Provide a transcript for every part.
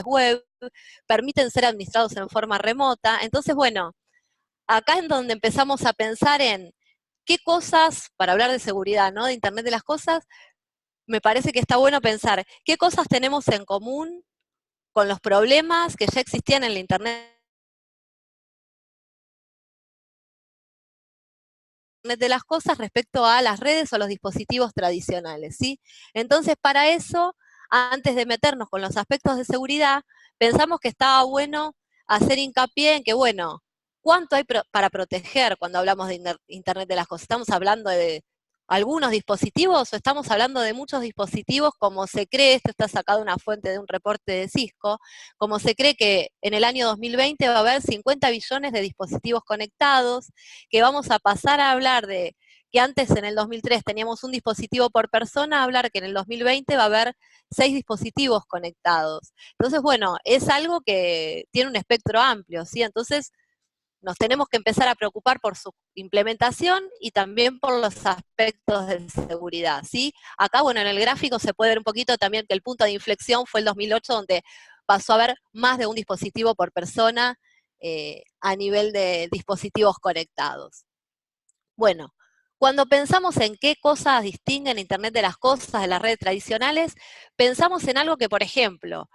web, permiten ser administrados en forma remota. Entonces, bueno, acá es donde empezamos a pensar en qué cosas, para hablar de seguridad, ¿no? De Internet de las cosas, me parece que está bueno pensar qué cosas tenemos en común con los problemas que ya existían en la Internet de las cosas respecto a las redes o los dispositivos tradicionales, ¿sí? Entonces, para eso, antes de meternos con los aspectos de seguridad, pensamos que estaba bueno hacer hincapié en que, bueno, ¿cuánto hay para proteger cuando hablamos de Internet de las cosas? ¿Estamos hablando de algunos dispositivos o estamos hablando de muchos dispositivos como se cree? Esto está sacado de una fuente de un reporte de Cisco, como se cree que en el año 2020 va a haber 50 billones de dispositivos conectados, que vamos a pasar a hablar de que antes en el 2003 teníamos un dispositivo por persona, a hablar que en el 2020 va a haber 6 dispositivos conectados. Entonces, bueno, es algo que tiene un espectro amplio, ¿sí? Entonces, nos tenemos que empezar a preocupar por su implementación y también por los aspectos de seguridad, ¿sí? Acá, bueno, en el gráfico se puede ver un poquito también que el punto de inflexión fue el 2008, donde pasó a haber más de un dispositivo por persona a nivel de dispositivos conectados. Bueno, cuando pensamos en qué cosas distinguen Internet de las cosas de las redes tradicionales, pensamos en algo que, por ejemplo,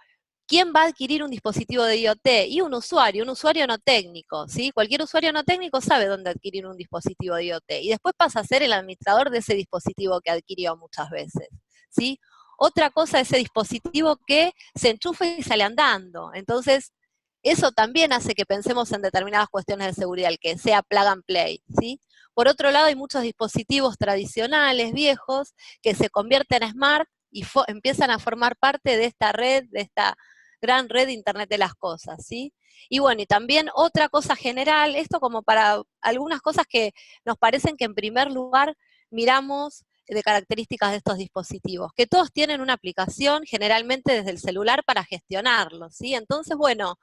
¿quién va a adquirir un dispositivo de IoT? Y un usuario no técnico, ¿sí? Cualquier usuario no técnico sabe dónde adquirir un dispositivo de IoT, y después pasa a ser el administrador de ese dispositivo que adquirió muchas veces, ¿sí? Otra cosa es ese dispositivo que se enchufa y sale andando. Entonces, eso también hace que pensemos en determinadas cuestiones de seguridad, el que sea plug and play, ¿sí? Por otro lado, hay muchos dispositivos tradicionales, viejos, que se convierten en smart y empiezan a formar parte de esta red, de esta gran red de Internet de las cosas, ¿sí? Y bueno, y también otra cosa general, esto como para algunas cosas que nos parecen que en primer lugar miramos de características de estos dispositivos, que todos tienen una aplicación generalmente desde el celular para gestionarlos, ¿sí? Entonces, bueno,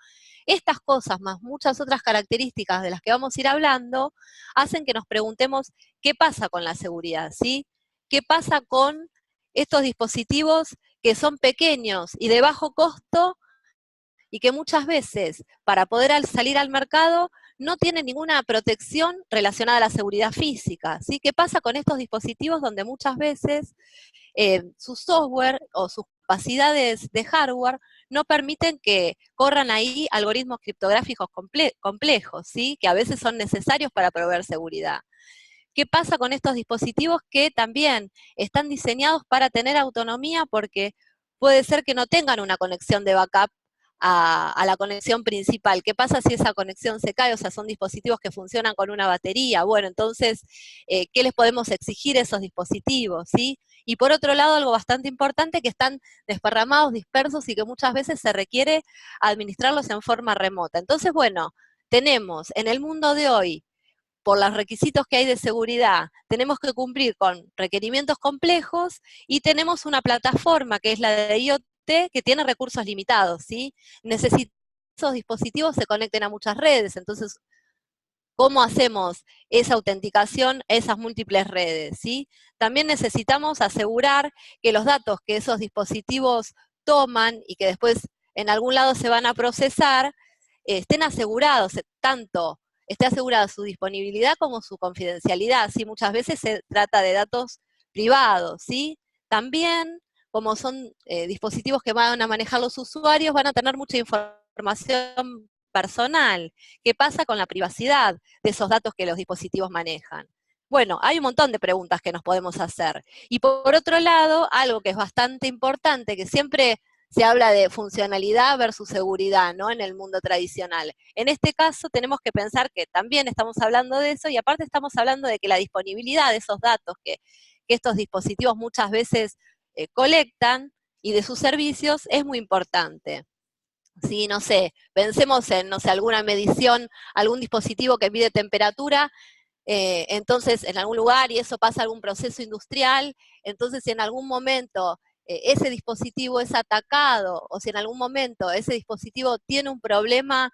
estas cosas más muchas otras características de las que vamos a ir hablando hacen que nos preguntemos qué pasa con la seguridad, ¿sí? ¿Qué pasa con estos dispositivos que son pequeños y de bajo costo y que muchas veces para poder salir al mercado no tienen ninguna protección relacionada a la seguridad física, ¿sí? ¿Qué pasa con estos dispositivos donde muchas veces su software o sus capacidades de hardware no permiten que corran ahí algoritmos criptográficos complejos, ¿sí? Que a veces son necesarios para proveer seguridad? ¿Qué pasa con estos dispositivos que también están diseñados para tener autonomía porque puede ser que no tengan una conexión de backup a la conexión principal? ¿Qué pasa si esa conexión se cae? O sea, son dispositivos que funcionan con una batería. Bueno, entonces, ¿qué les podemos exigir a esos dispositivos? ¿Sí? Y por otro lado, algo bastante importante, que están desparramados, dispersos y que muchas veces se requiere administrarlos en forma remota. Entonces, bueno, tenemos en el mundo de hoy, por los requisitos que hay de seguridad, tenemos que cumplir con requerimientos complejos y tenemos una plataforma que es la de IoT que tiene recursos limitados, ¿sí? Necesitamos que esos dispositivos se conecten a muchas redes, entonces, ¿cómo hacemos esa autenticación a esas múltiples redes, ¿sí? También necesitamos asegurar que los datos que esos dispositivos toman y que después en algún lado se van a procesar, estén asegurados, tanto esté asegurada su disponibilidad como su confidencialidad, ¿sí? Muchas veces se trata de datos privados, ¿sí? También, como son dispositivos que van a manejar los usuarios, van a tener mucha información personal. ¿Qué pasa con la privacidad de esos datos que los dispositivos manejan? Bueno, hay un montón de preguntas que nos podemos hacer. Y por otro lado, algo que es bastante importante, que siempre se habla de funcionalidad versus seguridad, ¿no? En el mundo tradicional. En este caso tenemos que pensar que también estamos hablando de eso, y aparte estamos hablando de que la disponibilidad de esos datos que estos dispositivos muchas veces colectan y de sus servicios es muy importante. Sí, no sé, pensemos en, no sé, alguna medición, algún dispositivo que mide temperatura, entonces en algún lugar, y eso pasa a algún proceso industrial, entonces si en algún momento ese dispositivo es atacado, o si en algún momento ese dispositivo tiene un problema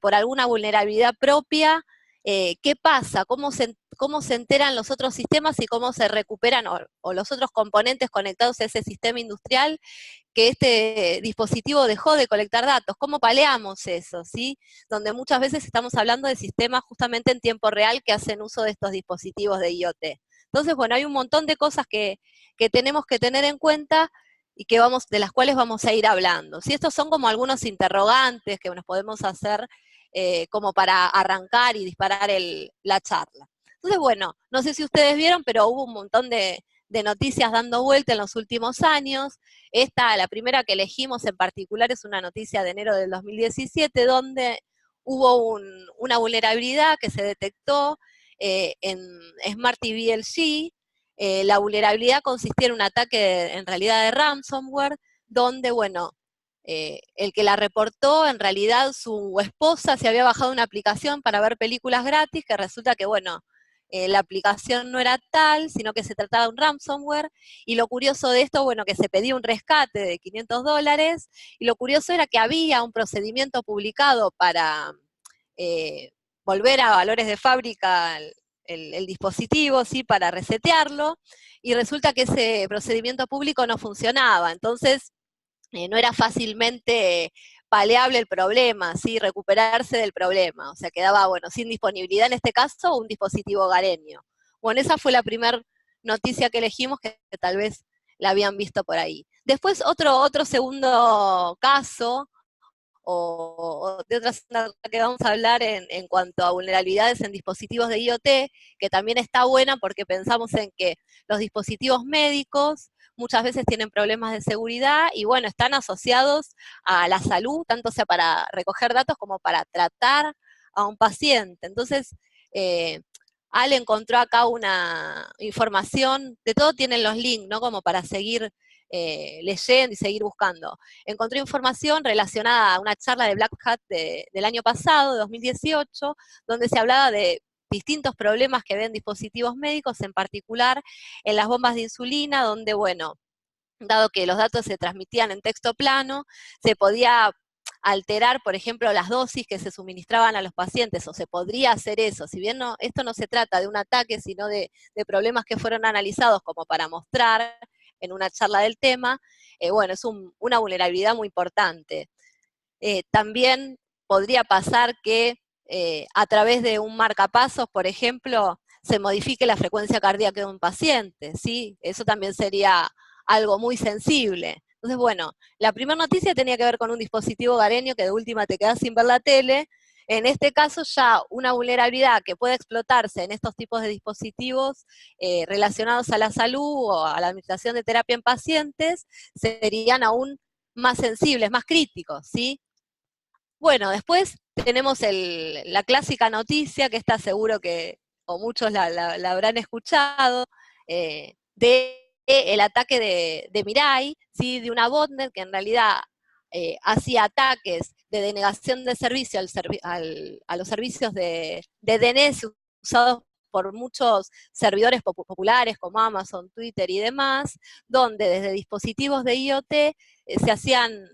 por alguna vulnerabilidad propia, qué pasa, cómo se enteran los otros sistemas y cómo se recuperan o los otros componentes conectados a ese sistema industrial que este dispositivo dejó de colectar datos. ¿Cómo paleamos eso? ¿Sí? Donde muchas veces estamos hablando de sistemas justamente en tiempo real que hacen uso de estos dispositivos de IoT. Entonces, bueno, hay un montón de cosas que tenemos que tener en cuenta y de las cuales vamos a ir hablando. ¿Sí? Estos son como algunos interrogantes que nos podemos hacer como para arrancar y disparar la charla. Entonces, bueno, no sé si ustedes vieron, pero hubo un montón de noticias dando vuelta en los últimos años. La primera que elegimos en particular, es una noticia de enero del 2017, donde hubo una vulnerabilidad que se detectó en Smart TV LG. La vulnerabilidad consistía en un ataque en realidad de ransomware, donde, bueno, el que la reportó, en realidad su esposa se había bajado una aplicación para ver películas gratis, que resulta que, bueno, la aplicación no era tal, sino que se trataba de un ransomware, y lo curioso de esto, bueno, que se pedía un rescate de $500, y lo curioso era que había un procedimiento publicado para volver a valores de fábrica el dispositivo, ¿sí? Para resetearlo, y resulta que ese procedimiento público no funcionaba. Entonces, no era fácilmente paleable el problema, ¿sí? Recuperarse del problema. O sea, quedaba, bueno, sin disponibilidad en este caso, un dispositivo hogareño. Bueno, esa fue la primera noticia que elegimos, que tal vez la habían visto por ahí. Después otro segundo caso, o de otra zona que vamos a hablar en cuanto a vulnerabilidades en dispositivos de IoT, que también está buena porque pensamos en que los dispositivos médicos muchas veces tienen problemas de seguridad y, bueno, están asociados a la salud, tanto sea para recoger datos como para tratar a un paciente. Entonces, Ale encontró acá una información, de todo tienen los links, ¿no? Como para seguir leyendo y seguir buscando. Encontré información relacionada a una charla de Black Hat del año pasado, de 2018, donde se hablaba de distintos problemas que ven dispositivos médicos, en particular en las bombas de insulina, donde, bueno, dado que los datos se transmitían en texto plano, se podía alterar, por ejemplo, las dosis que se suministraban a los pacientes, o se podría hacer eso. Si bien esto no se trata de un ataque, sino de problemas que fueron analizados como para mostrar en una charla del tema, bueno, es una vulnerabilidad muy importante. También podría pasar que a través de un marcapasos, por ejemplo, se modifique la frecuencia cardíaca de un paciente, ¿sí? Eso también sería algo muy sensible. Entonces, bueno, la primera noticia tenía que ver con un dispositivo hogareño que de última te quedas sin ver la tele. En este caso, ya una vulnerabilidad que puede explotarse en estos tipos de dispositivos relacionados a la salud o a la administración de terapia en pacientes serían aún más sensibles, más críticos, ¿sí? Bueno, después tenemos la clásica noticia, que está seguro que, o muchos la habrán escuchado, de el ataque de Mirai, ¿sí? De una botnet que en realidad hacía ataques de denegación de servicio a los servicios de DNS usados por muchos servidores populares como Amazon, Twitter y demás, donde desde dispositivos de IoT se usaban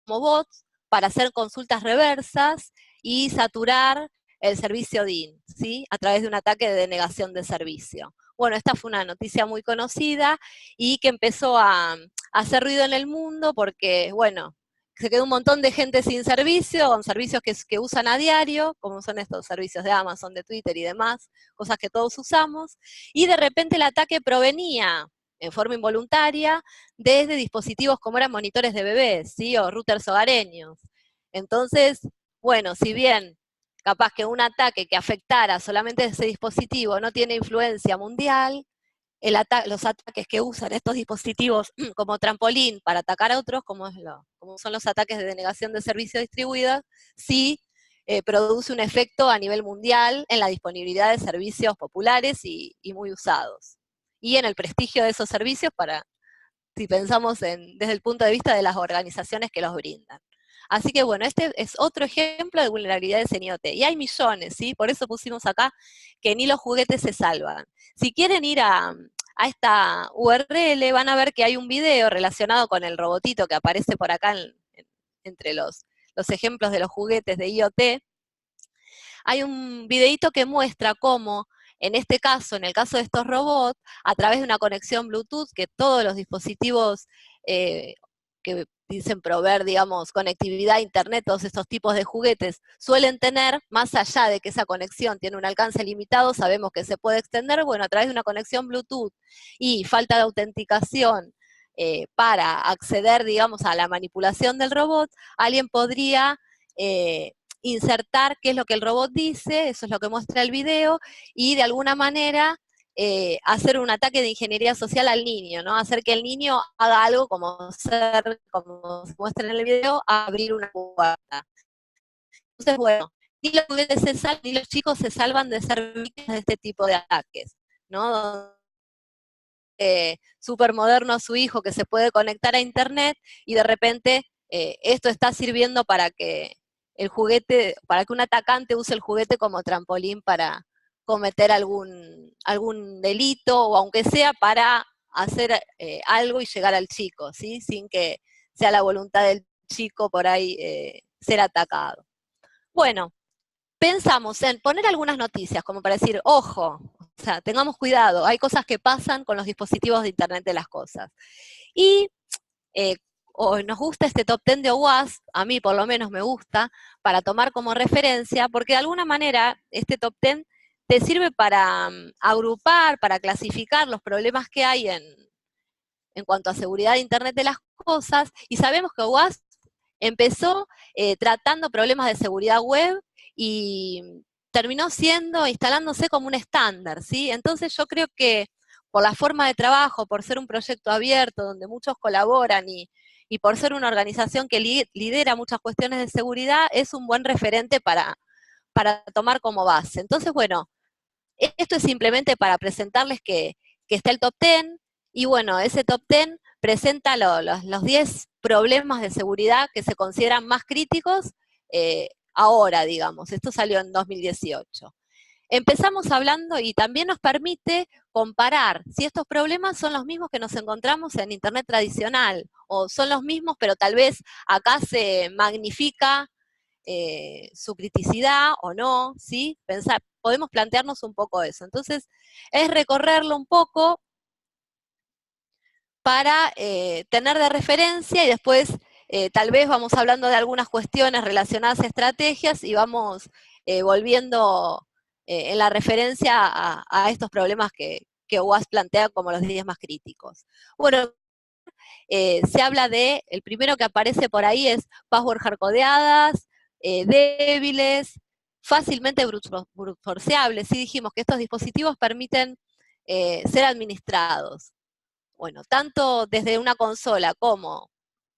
como bots para hacer consultas reversas y saturar el servicio DIN, ¿sí? A través de un ataque de denegación de servicio. Bueno, esta fue una noticia muy conocida y que empezó a hacer ruido en el mundo porque, bueno, se quedó un montón de gente sin servicio, con servicios que usan a diario, como son estos servicios de Amazon, de Twitter y demás, cosas que todos usamos, y de repente el ataque provenía en forma involuntaria desde dispositivos como eran monitores de bebés, ¿sí? O routers hogareños. Entonces, bueno, si bien capaz que un ataque que afectara solamente ese dispositivo no tiene influencia mundial, los ataques que usan estos dispositivos como trampolín para atacar a otros, como son los ataques de denegación de servicio distribuidos, sí produce un efecto a nivel mundial en la disponibilidad de servicios populares y muy usados. Y en el prestigio de esos servicios si pensamos desde el punto de vista de las organizaciones que los brindan. Así que bueno, este es otro ejemplo de vulnerabilidades en IoT. Y hay millones, ¿sí? Por eso pusimos acá que ni los juguetes se salvan. Si quieren ir a esta URL, van a ver que hay un video relacionado con el robotito que aparece por acá entre los ejemplos de los juguetes de IoT. hay un videíto que muestra cómo, en este caso, en el caso de estos robots, a través de una conexión Bluetooth, que todos los dispositivos que dicen proveer, digamos, conectividad a Internet, todos estos tipos de juguetes suelen tener, más allá de que esa conexión tiene un alcance limitado, sabemos que se puede extender, bueno, a través de una conexión Bluetooth y falta de autenticación para acceder, digamos, a la manipulación del robot, alguien podría insertar qué es lo que el robot dice, eso es lo que muestra el video, y de alguna manera hacer un ataque de ingeniería social al niño, ¿no? Hacer que el niño haga algo como como se muestra en el video, abrir una puerta. Entonces, bueno, ni los juguetes se salvan, ni los chicos se salvan de ser víctimas de este tipo de ataques, ¿no? Súper moderno su hijo que se puede conectar a internet y de repente esto está sirviendo para que el juguete, para que un atacante use el juguete como trampolín para cometer algún delito, o aunque sea para hacer algo y llegar al chico, ¿sí? Sin que sea la voluntad del chico por ahí ser atacado. Bueno, pensamos en poner algunas noticias, como para decir, ojo, o sea, tengamos cuidado, hay cosas que pasan con los dispositivos de Internet de las cosas. Y nos gusta este top 10 de OWASP, a mí por lo menos me gusta, para tomar como referencia, porque de alguna manera este top 10 te sirve para agrupar, para clasificar los problemas que hay en cuanto a seguridad de Internet de las cosas, y sabemos que OWASP empezó tratando problemas de seguridad web y terminó instalándose como un estándar, ¿sí? Entonces yo creo que por la forma de trabajo, por ser un proyecto abierto donde muchos colaboran y por ser una organización que lidera muchas cuestiones de seguridad, es un buen referente para tomar como base. Entonces, bueno, esto es simplemente para presentarles que está el top 10, y bueno, ese top 10 presenta los 10 problemas de seguridad que se consideran más críticos ahora, digamos. Esto salió en 2018. Empezamos hablando y también nos permite comparar si estos problemas son los mismos que nos encontramos en Internet tradicional, o son los mismos, pero tal vez acá se magnifica su criticidad o no, ¿sí? Podemos plantearnos un poco eso. Entonces, es recorrerlo un poco para tener de referencia, y después tal vez vamos hablando de algunas cuestiones relacionadas a estrategias y vamos volviendo en la referencia a estos problemas que UAS plantea como los 10 más críticos. Bueno, se habla el primero que aparece por ahí es password hardcodeadas, débiles, fácilmente bruteforceables. Sí, dijimos que estos dispositivos permiten ser administrados. Bueno, tanto desde una consola como,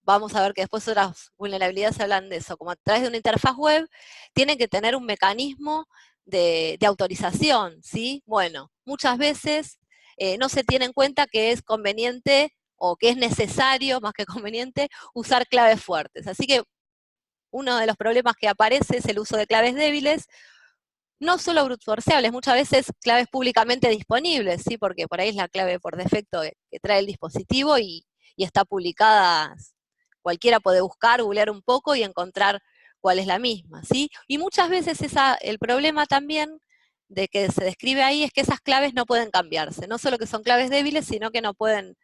vamos a ver que después otras vulnerabilidades hablan de eso, como a través de una interfaz web, tienen que tener un mecanismo de autorización, ¿sí? Bueno, muchas veces no se tiene en cuenta que es conveniente o que es necesario, más que conveniente, usar claves fuertes. Así que uno de los problemas que aparece es el uso de claves débiles, no solo bruteforceables, muchas veces claves públicamente disponibles, ¿sí? Porque por ahí es la clave por defecto que trae el dispositivo y está publicada, cualquiera puede buscar, googlear un poco y encontrar cuál es la misma, ¿sí? Y muchas veces el problema también de que se describe ahí es que esas claves no pueden cambiarse, no solo que son claves débiles, sino que no pueden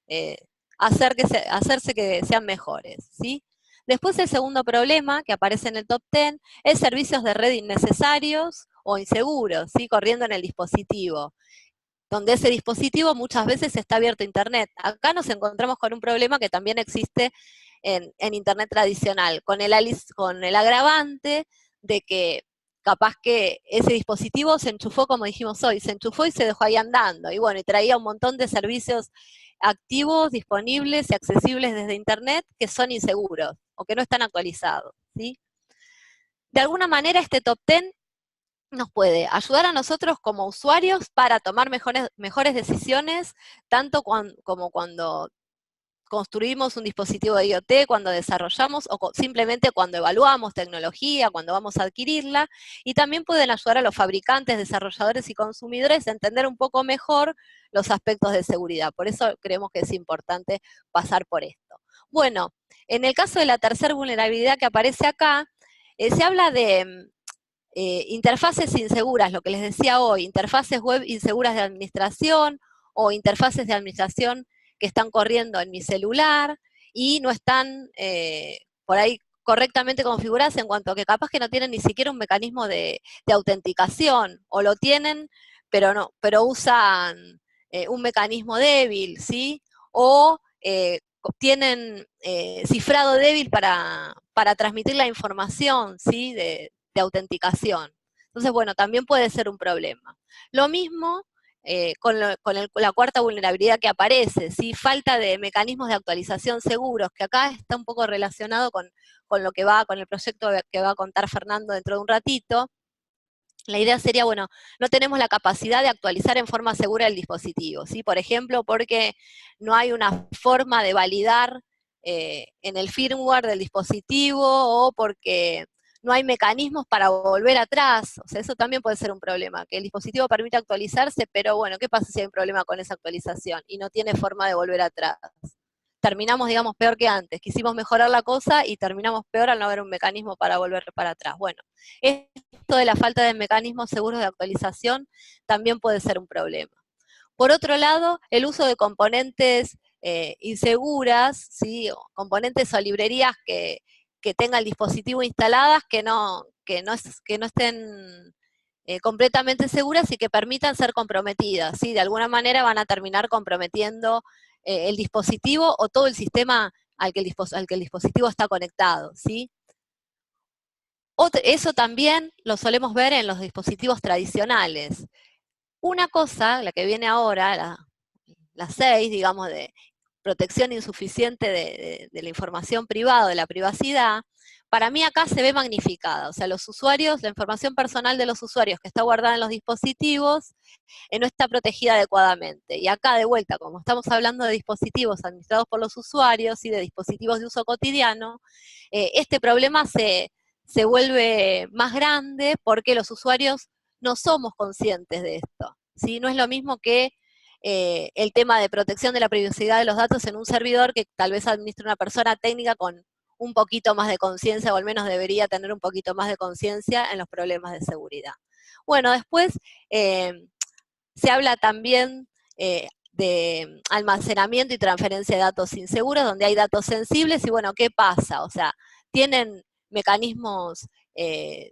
eh, hacerse que sean mejores, ¿sí? Después el segundo problema que aparece en el top 10 es servicios de red innecesarios o inseguros, ¿sí? Corriendo en el dispositivo, donde ese dispositivo muchas veces está abierto a Internet. Acá nos encontramos con un problema que también existe en Internet tradicional, con el agravante de que capaz que ese dispositivo se enchufó, como dijimos hoy, se enchufó y se dejó ahí andando, y bueno, y traía un montón de servicios activos, disponibles y accesibles desde Internet que son inseguros o que no están actualizados, ¿sí? De alguna manera este top 10 nos puede ayudar a nosotros como usuarios para tomar mejores decisiones, tanto como cuando construimos un dispositivo de IoT, cuando desarrollamos o simplemente cuando evaluamos tecnología, cuando vamos a adquirirla, y también pueden ayudar a los fabricantes, desarrolladores y consumidores a entender un poco mejor los aspectos de seguridad. Por eso creemos que es importante pasar por esto. Bueno, en el caso de la tercera vulnerabilidad que aparece acá, se habla interfaces inseguras, lo que les decía hoy, interfaces web inseguras de administración, o interfaces de administración que están corriendo en mi celular, y no están por ahí correctamente configuradas en cuanto a que capaz que no tienen ni siquiera un mecanismo de autenticación, o lo tienen, pero usan un mecanismo débil, ¿sí? O tienen cifrado débil para transmitir la información, ¿sí? De autenticación. Entonces, bueno, también puede ser un problema. Lo mismo la cuarta vulnerabilidad que aparece, ¿sí? Falta de mecanismos de actualización seguros, que acá está un poco relacionado con lo que va, con el proyecto que va a contar Fernando dentro de un ratito. La idea sería, bueno, no tenemos la capacidad de actualizar en forma segura el dispositivo, ¿sí? Por ejemplo, porque no hay una forma de validar en el firmware del dispositivo, o porque no hay mecanismos para volver atrás. O sea, eso también puede ser un problema, que el dispositivo permite actualizarse, pero bueno, ¿qué pasa si hay un problema con esa actualización y no tiene forma de volver atrás? Terminamos, digamos, peor que antes. Quisimos mejorar la cosa y terminamos peor al no haber un mecanismo para volver para atrás. Bueno, esto de la falta de mecanismos seguros de actualización también puede ser un problema. Por otro lado, el uso de componentes inseguras, ¿sí? O componentes o librerías que tenga el dispositivo instaladas que no estén completamente seguras y que permitan ser comprometidas, ¿sí? De alguna manera van a terminar comprometiendo el dispositivo o todo el sistema al que el dispositivo está conectado, ¿sí? Eso también lo solemos ver en los dispositivos tradicionales. Una cosa, la que viene ahora, la 6, digamos, de protección insuficiente de la información privada, de la privacidad, para mí acá se ve magnificada. O sea, los usuarios, la información personal de los usuarios que está guardada en los dispositivos no está protegida adecuadamente. Y acá, de vuelta, como estamos hablando de dispositivos administrados por los usuarios y de dispositivos de uso cotidiano, este problema se vuelve más grande porque los usuarios no somos conscientes de esto, ¿sí? No es lo mismo que el tema de protección de la privacidad de los datos en un servidor que tal vez administra una persona técnica con un poquito más de conciencia, o al menos debería tener un poquito más de conciencia en los problemas de seguridad. Bueno, después se habla también de almacenamiento y transferencia de datos inseguros, donde hay datos sensibles, y bueno, ¿qué pasa? O sea, tienen mecanismos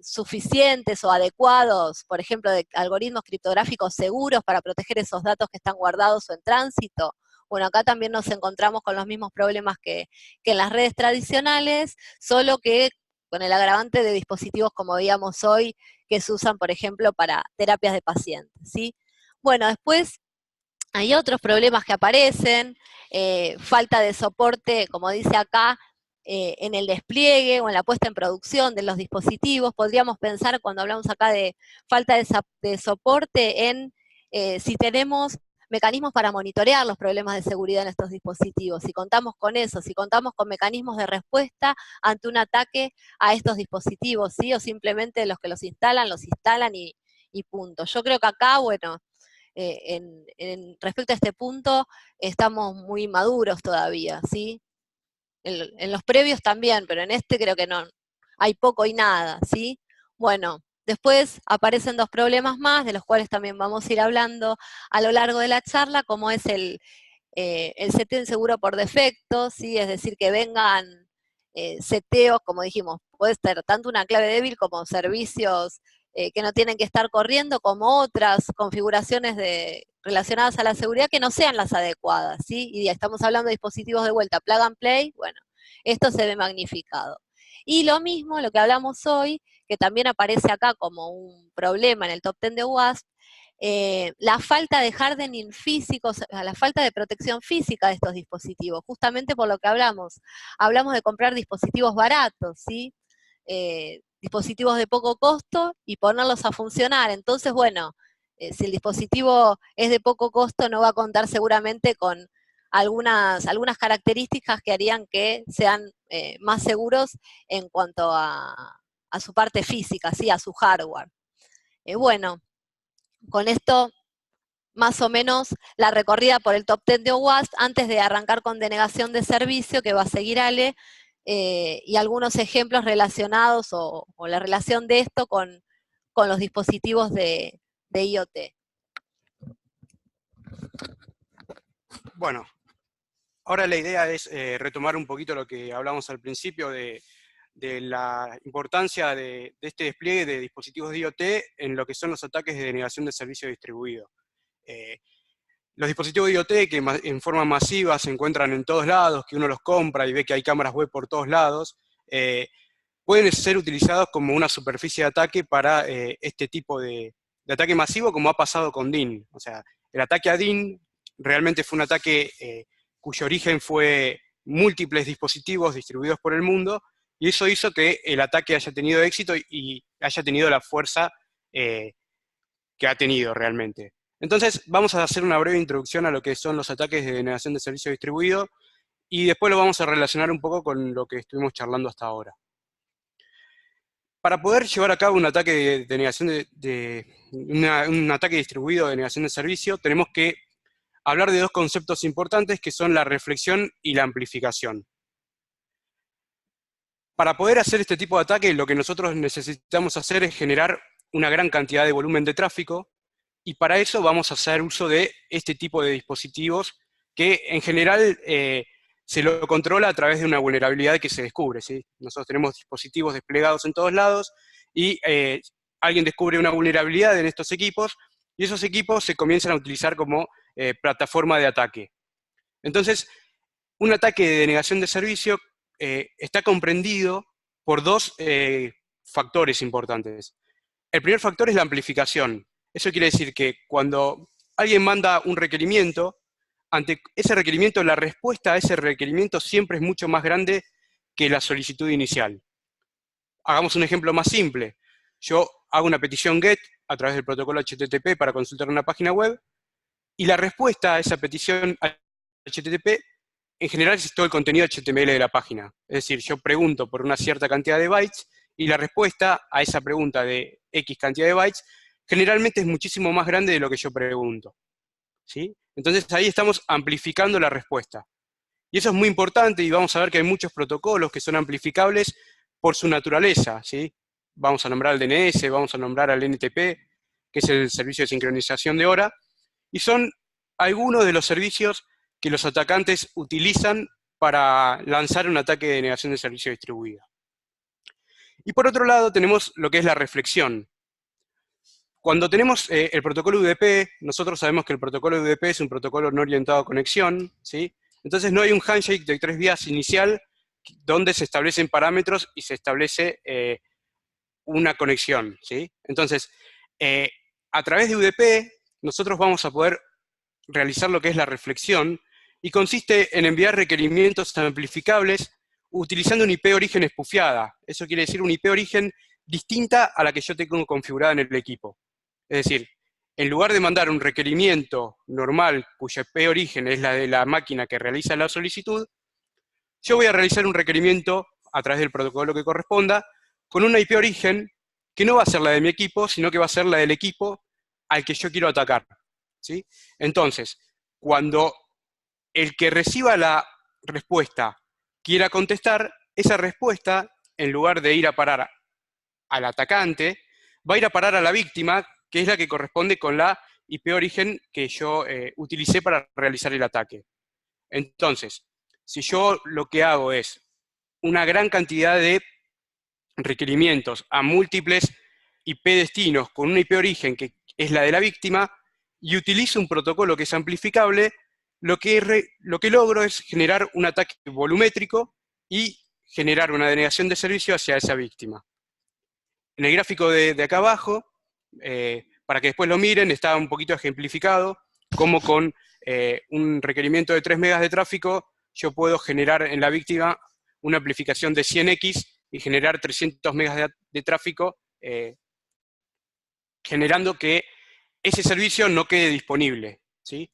suficientes o adecuados, por ejemplo, de algoritmos criptográficos seguros para proteger esos datos que están guardados o en tránsito. Bueno, acá también nos encontramos con los mismos problemas que en las redes tradicionales, solo que con el agravante de dispositivos como veíamos hoy, que se usan, por ejemplo, para terapias de pacientes, ¿sí? Bueno, después hay otros problemas que aparecen, falta de soporte, como dice acá, en el despliegue o en la puesta en producción de los dispositivos. Podríamos pensar, cuando hablamos acá de falta de soporte, en si tenemos mecanismos para monitorear los problemas de seguridad en estos dispositivos, si contamos con eso, si contamos con mecanismos de respuesta ante un ataque a estos dispositivos, ¿sí? O simplemente los que los instalan y punto. Yo creo que acá, bueno, respecto a este punto, estamos muy maduros todavía, ¿sí? En los previos también, pero en este creo que no, hay poco y nada, ¿sí? Bueno, después aparecen dos problemas más, de los cuales también vamos a ir hablando a lo largo de la charla, como es el seteo inseguro por defecto, ¿sí? Es decir, que vengan seteos, como dijimos, puede ser tanto una clave débil como servicios que no tienen que estar corriendo, como otras configuraciones relacionadas a la seguridad que no sean las adecuadas, ¿sí? Y estamos hablando de dispositivos de vuelta, plug and play, bueno, esto se ve magnificado. Y lo mismo, lo que hablamos hoy, que también aparece acá como un problema en el top 10 de WASP, la falta de hardening físico, la falta de protección física de estos dispositivos, justamente por lo que hablamos. Hablamos de comprar dispositivos baratos, ¿sí? Dispositivos de poco costo y ponerlos a funcionar. Entonces, bueno, si el dispositivo es de poco costo, no va a contar seguramente con algunas características que harían que sean más seguros en cuanto a su parte física, ¿sí? A su hardware. Bueno, con esto más o menos la recorrida por el top 10 de OWASP antes de arrancar con denegación de servicio, que va a seguir Ale, y algunos ejemplos relacionados o la relación de esto con con los dispositivos de IoT. Bueno, ahora la idea es retomar un poquito lo que hablamos al principio de la importancia de este despliegue de dispositivos de IoT en lo que son los ataques de denegación de servicio distribuido. Los dispositivos de IoT que en forma masiva se encuentran en todos lados, que uno los compra y ve que hay cámaras web por todos lados, pueden ser utilizados como una superficie de ataque para este tipo de ataque masivo, como ha pasado con DIN. O sea, el ataque a DIN realmente fue un ataque cuyo origen fue múltiples dispositivos distribuidos por el mundo, y eso hizo que el ataque haya tenido éxito y haya tenido la fuerza que ha tenido realmente. Entonces, vamos a hacer una breve introducción a lo que son los ataques de denegación de servicio distribuido, y después lo vamos a relacionar un poco con lo que estuvimos charlando hasta ahora. Para poder llevar a cabo un ataque de denegación un ataque distribuido de denegación de servicio, tenemos que hablar de dos conceptos importantes que son la reflexión y la amplificación. Para poder hacer este tipo de ataque, lo que nosotros necesitamos hacer es generar una gran cantidad de volumen de tráfico, y para eso vamos a hacer uso de este tipo de dispositivos que en general se lo controla a través de una vulnerabilidad que se descubre, ¿sí? Nosotros tenemos dispositivos desplegados en todos lados y alguien descubre una vulnerabilidad en estos equipos y esos equipos se comienzan a utilizar como plataforma de ataque. Entonces, un ataque de denegación de servicio está comprendido por dos factores importantes. El primer factor es la amplificación. Eso quiere decir que cuando alguien manda un requerimiento, ante ese requerimiento, la respuesta a ese requerimiento siempre es mucho más grande que la solicitud inicial. Hagamos un ejemplo más simple. Yo hago una petición GET a través del protocolo HTTP para consultar una página web, y la respuesta a esa petición HTTP en general es todo el contenido HTML de la página. Es decir, yo pregunto por una cierta cantidad de bytes, y la respuesta a esa pregunta de X cantidad de bytes generalmente es muchísimo más grande de lo que yo pregunto, ¿sí? Entonces ahí estamos amplificando la respuesta. Y eso es muy importante, y vamos a ver que hay muchos protocolos que son amplificables por su naturaleza, ¿sí? Vamos a nombrar al DNS, vamos a nombrar al NTP, que es el servicio de sincronización de hora, y son algunos de los servicios que los atacantes utilizan para lanzar un ataque de denegación de servicio distribuido. Y por otro lado tenemos lo que es la reflexión. Cuando tenemos el protocolo UDP, nosotros sabemos que el protocolo UDP es un protocolo no orientado a conexión, ¿sí? Entonces no hay un handshake de 3 vías inicial donde se establecen parámetros y se establece una conexión, ¿sí? Entonces, a través de UDP, nosotros vamos a poder realizar lo que es la reflexión, y consiste en enviar requerimientos amplificables utilizando una IP origen espufiada. Eso quiere decir una IP origen distinta a la que yo tengo configurada en el equipo. Es decir, en lugar de mandar un requerimiento normal cuya IP origen es la de la máquina que realiza la solicitud, yo voy a realizar un requerimiento a través del protocolo que corresponda con una IP origen que no va a ser la de mi equipo, sino que va a ser la del equipo al que yo quiero atacar, ¿sí? Entonces, cuando el que reciba la respuesta quiera contestar, esa respuesta, en lugar de ir a parar al atacante, va a ir a parar a la víctima, que es la que corresponde con la IP origen que yo utilicé para realizar el ataque. Entonces, si yo lo que hago es una gran cantidad de requerimientos a múltiples IP destinos con una IP origen que es la de la víctima, y utilizo un protocolo que es amplificable, lo que logro es generar un ataque volumétrico y generar una denegación de servicio hacia esa víctima. En el gráfico de acá abajo, para que después lo miren, está un poquito ejemplificado cómo con un requerimiento de 3 megas de tráfico yo puedo generar en la víctima una amplificación de 100x y generar 300 megas de tráfico, generando que ese servicio no quede disponible, ¿sí?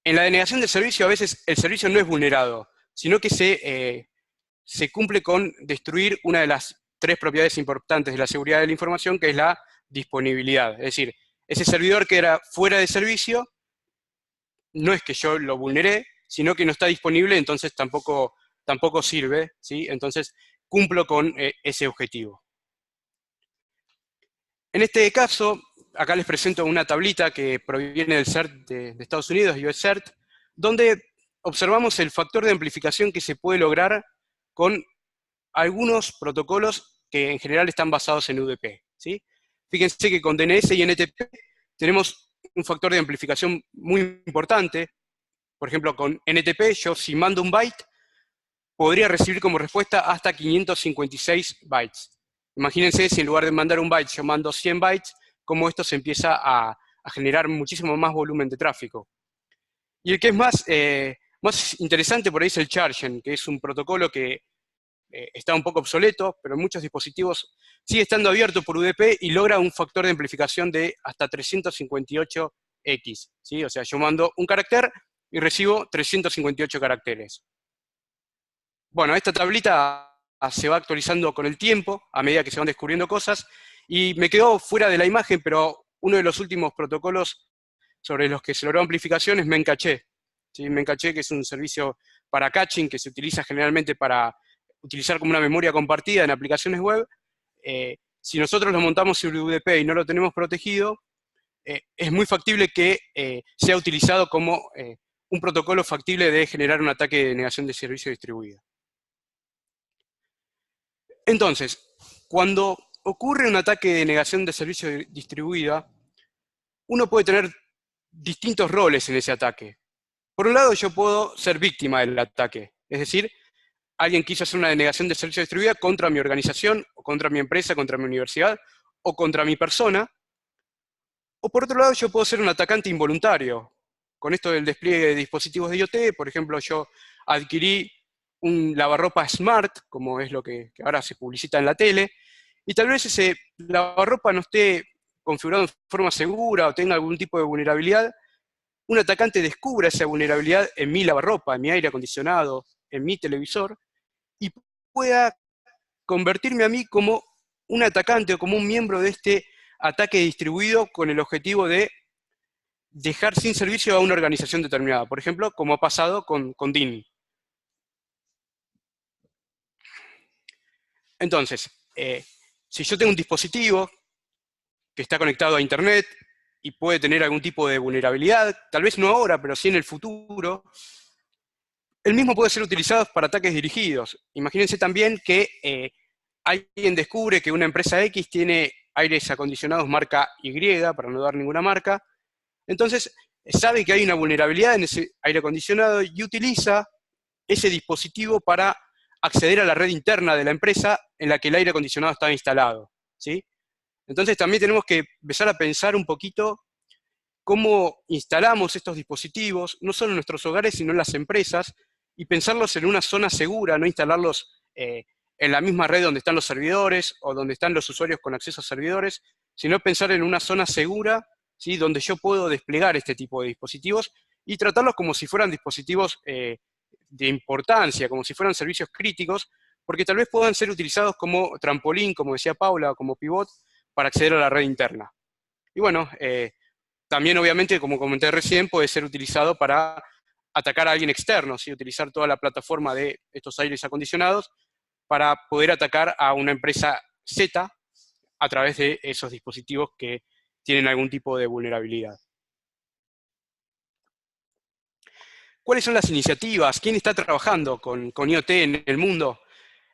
En la denegación del servicio a veces el servicio no es vulnerado, sino que se cumple con destruir una de las 3 propiedades importantes de la seguridad de la información, que es la disponibilidad. Es decir, ese servidor que era fuera de servicio, no es que yo lo vulneré, sino que no está disponible, entonces tampoco sirve, ¿sí? Entonces cumplo con ese objetivo. En este caso, acá les presento una tablita que proviene del CERT de Estados Unidos, US CERT, donde observamos el factor de amplificación que se puede lograr con algunos protocolos que en general están basados en UDP, ¿sí? Fíjense que con DNS y NTP tenemos un factor de amplificación muy importante. Por ejemplo, con NTP, yo si mando un byte, podría recibir como respuesta hasta 556 bytes. Imagínense si en lugar de mandar un byte yo mando 100 bytes, cómo esto se empieza a generar muchísimo más volumen de tráfico. Y el que es más interesante por ahí es el Chargen, que es un protocolo que está un poco obsoleto, pero en muchos dispositivos sigue estando abierto por UDP y logra un factor de amplificación de hasta 358x, ¿sí? O sea, yo mando un carácter y recibo 358 caracteres. Bueno, esta tablita se va actualizando con el tiempo, a medida que se van descubriendo cosas, y me quedó fuera de la imagen, pero uno de los últimos protocolos sobre los que se logró amplificación es Memcache. ¿Sí? Memcache, que es un servicio para caching que se utiliza generalmente para utilizar como una memoria compartida en aplicaciones web. Si nosotros lo montamos sobre UDP y no lo tenemos protegido, es muy factible que sea utilizado como un protocolo factible de generar un ataque de negación de servicio distribuido. Entonces, cuando ocurre un ataque de negación de servicio distribuida, uno puede tener distintos roles en ese ataque. Por un lado, yo puedo ser víctima del ataque, es decir, alguien quiso hacer una denegación de servicio distribuida contra mi organización, o contra mi empresa, contra mi universidad, o contra mi persona. O por otro lado, yo puedo ser un atacante involuntario. Con esto del despliegue de dispositivos de IoT, por ejemplo, yo adquirí un lavarropa smart, como es lo que ahora se publicita en la tele, y tal vez ese lavarropa no esté configurado en forma segura o tenga algún tipo de vulnerabilidad. Un atacante descubra esa vulnerabilidad en mi lavarropa, en mi aire acondicionado, en mi televisor, y pueda convertirme a mí como un atacante o como un miembro de este ataque distribuido con el objetivo de dejar sin servicio a una organización determinada. Por ejemplo, como ha pasado con DIN. Entonces, si yo tengo un dispositivo que está conectado a Internet y puede tener algún tipo de vulnerabilidad, tal vez no ahora, pero sí en el futuro, el mismo puede ser utilizado para ataques dirigidos. Imagínense también que alguien descubre que una empresa X tiene aires acondicionados marca Y, para no dar ninguna marca, entonces sabe que hay una vulnerabilidad en ese aire acondicionado y utiliza ese dispositivo para acceder a la red interna de la empresa en la que el aire acondicionado estaba instalado, ¿sí? Entonces también tenemos que empezar a pensar un poquito cómo instalamos estos dispositivos, no solo en nuestros hogares, sino en las empresas, y pensarlos en una zona segura, no instalarlos en la misma red donde están los servidores o donde están los usuarios con acceso a servidores, sino pensar en una zona segura, ¿sí? Donde yo puedo desplegar este tipo de dispositivos y tratarlos como si fueran dispositivos de importancia, como si fueran servicios críticos, porque tal vez puedan ser utilizados como trampolín, como decía Paula, o como pivot, para acceder a la red interna. Y bueno, también obviamente, como comenté recién, puede ser utilizado para atacar a alguien externo, ¿sí? Utilizar toda la plataforma de estos aires acondicionados para poder atacar a una empresa Z a través de esos dispositivos que tienen algún tipo de vulnerabilidad. ¿Cuáles son las iniciativas? ¿Quién está trabajando con IoT en el mundo?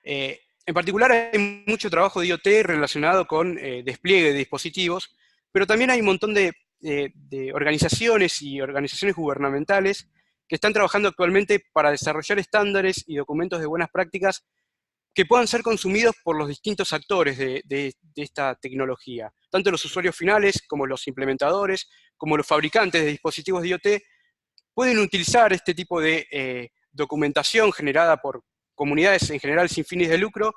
En particular hay mucho trabajo de IoT relacionado con despliegue de dispositivos, pero también hay un montón de organizaciones y organizaciones gubernamentales que están trabajando actualmente para desarrollar estándares y documentos de buenas prácticas que puedan ser consumidos por los distintos actores de esta tecnología. Tanto los usuarios finales, como los implementadores, como los fabricantes de dispositivos de IoT, pueden utilizar este tipo de documentación generada por comunidades en general sin fines de lucro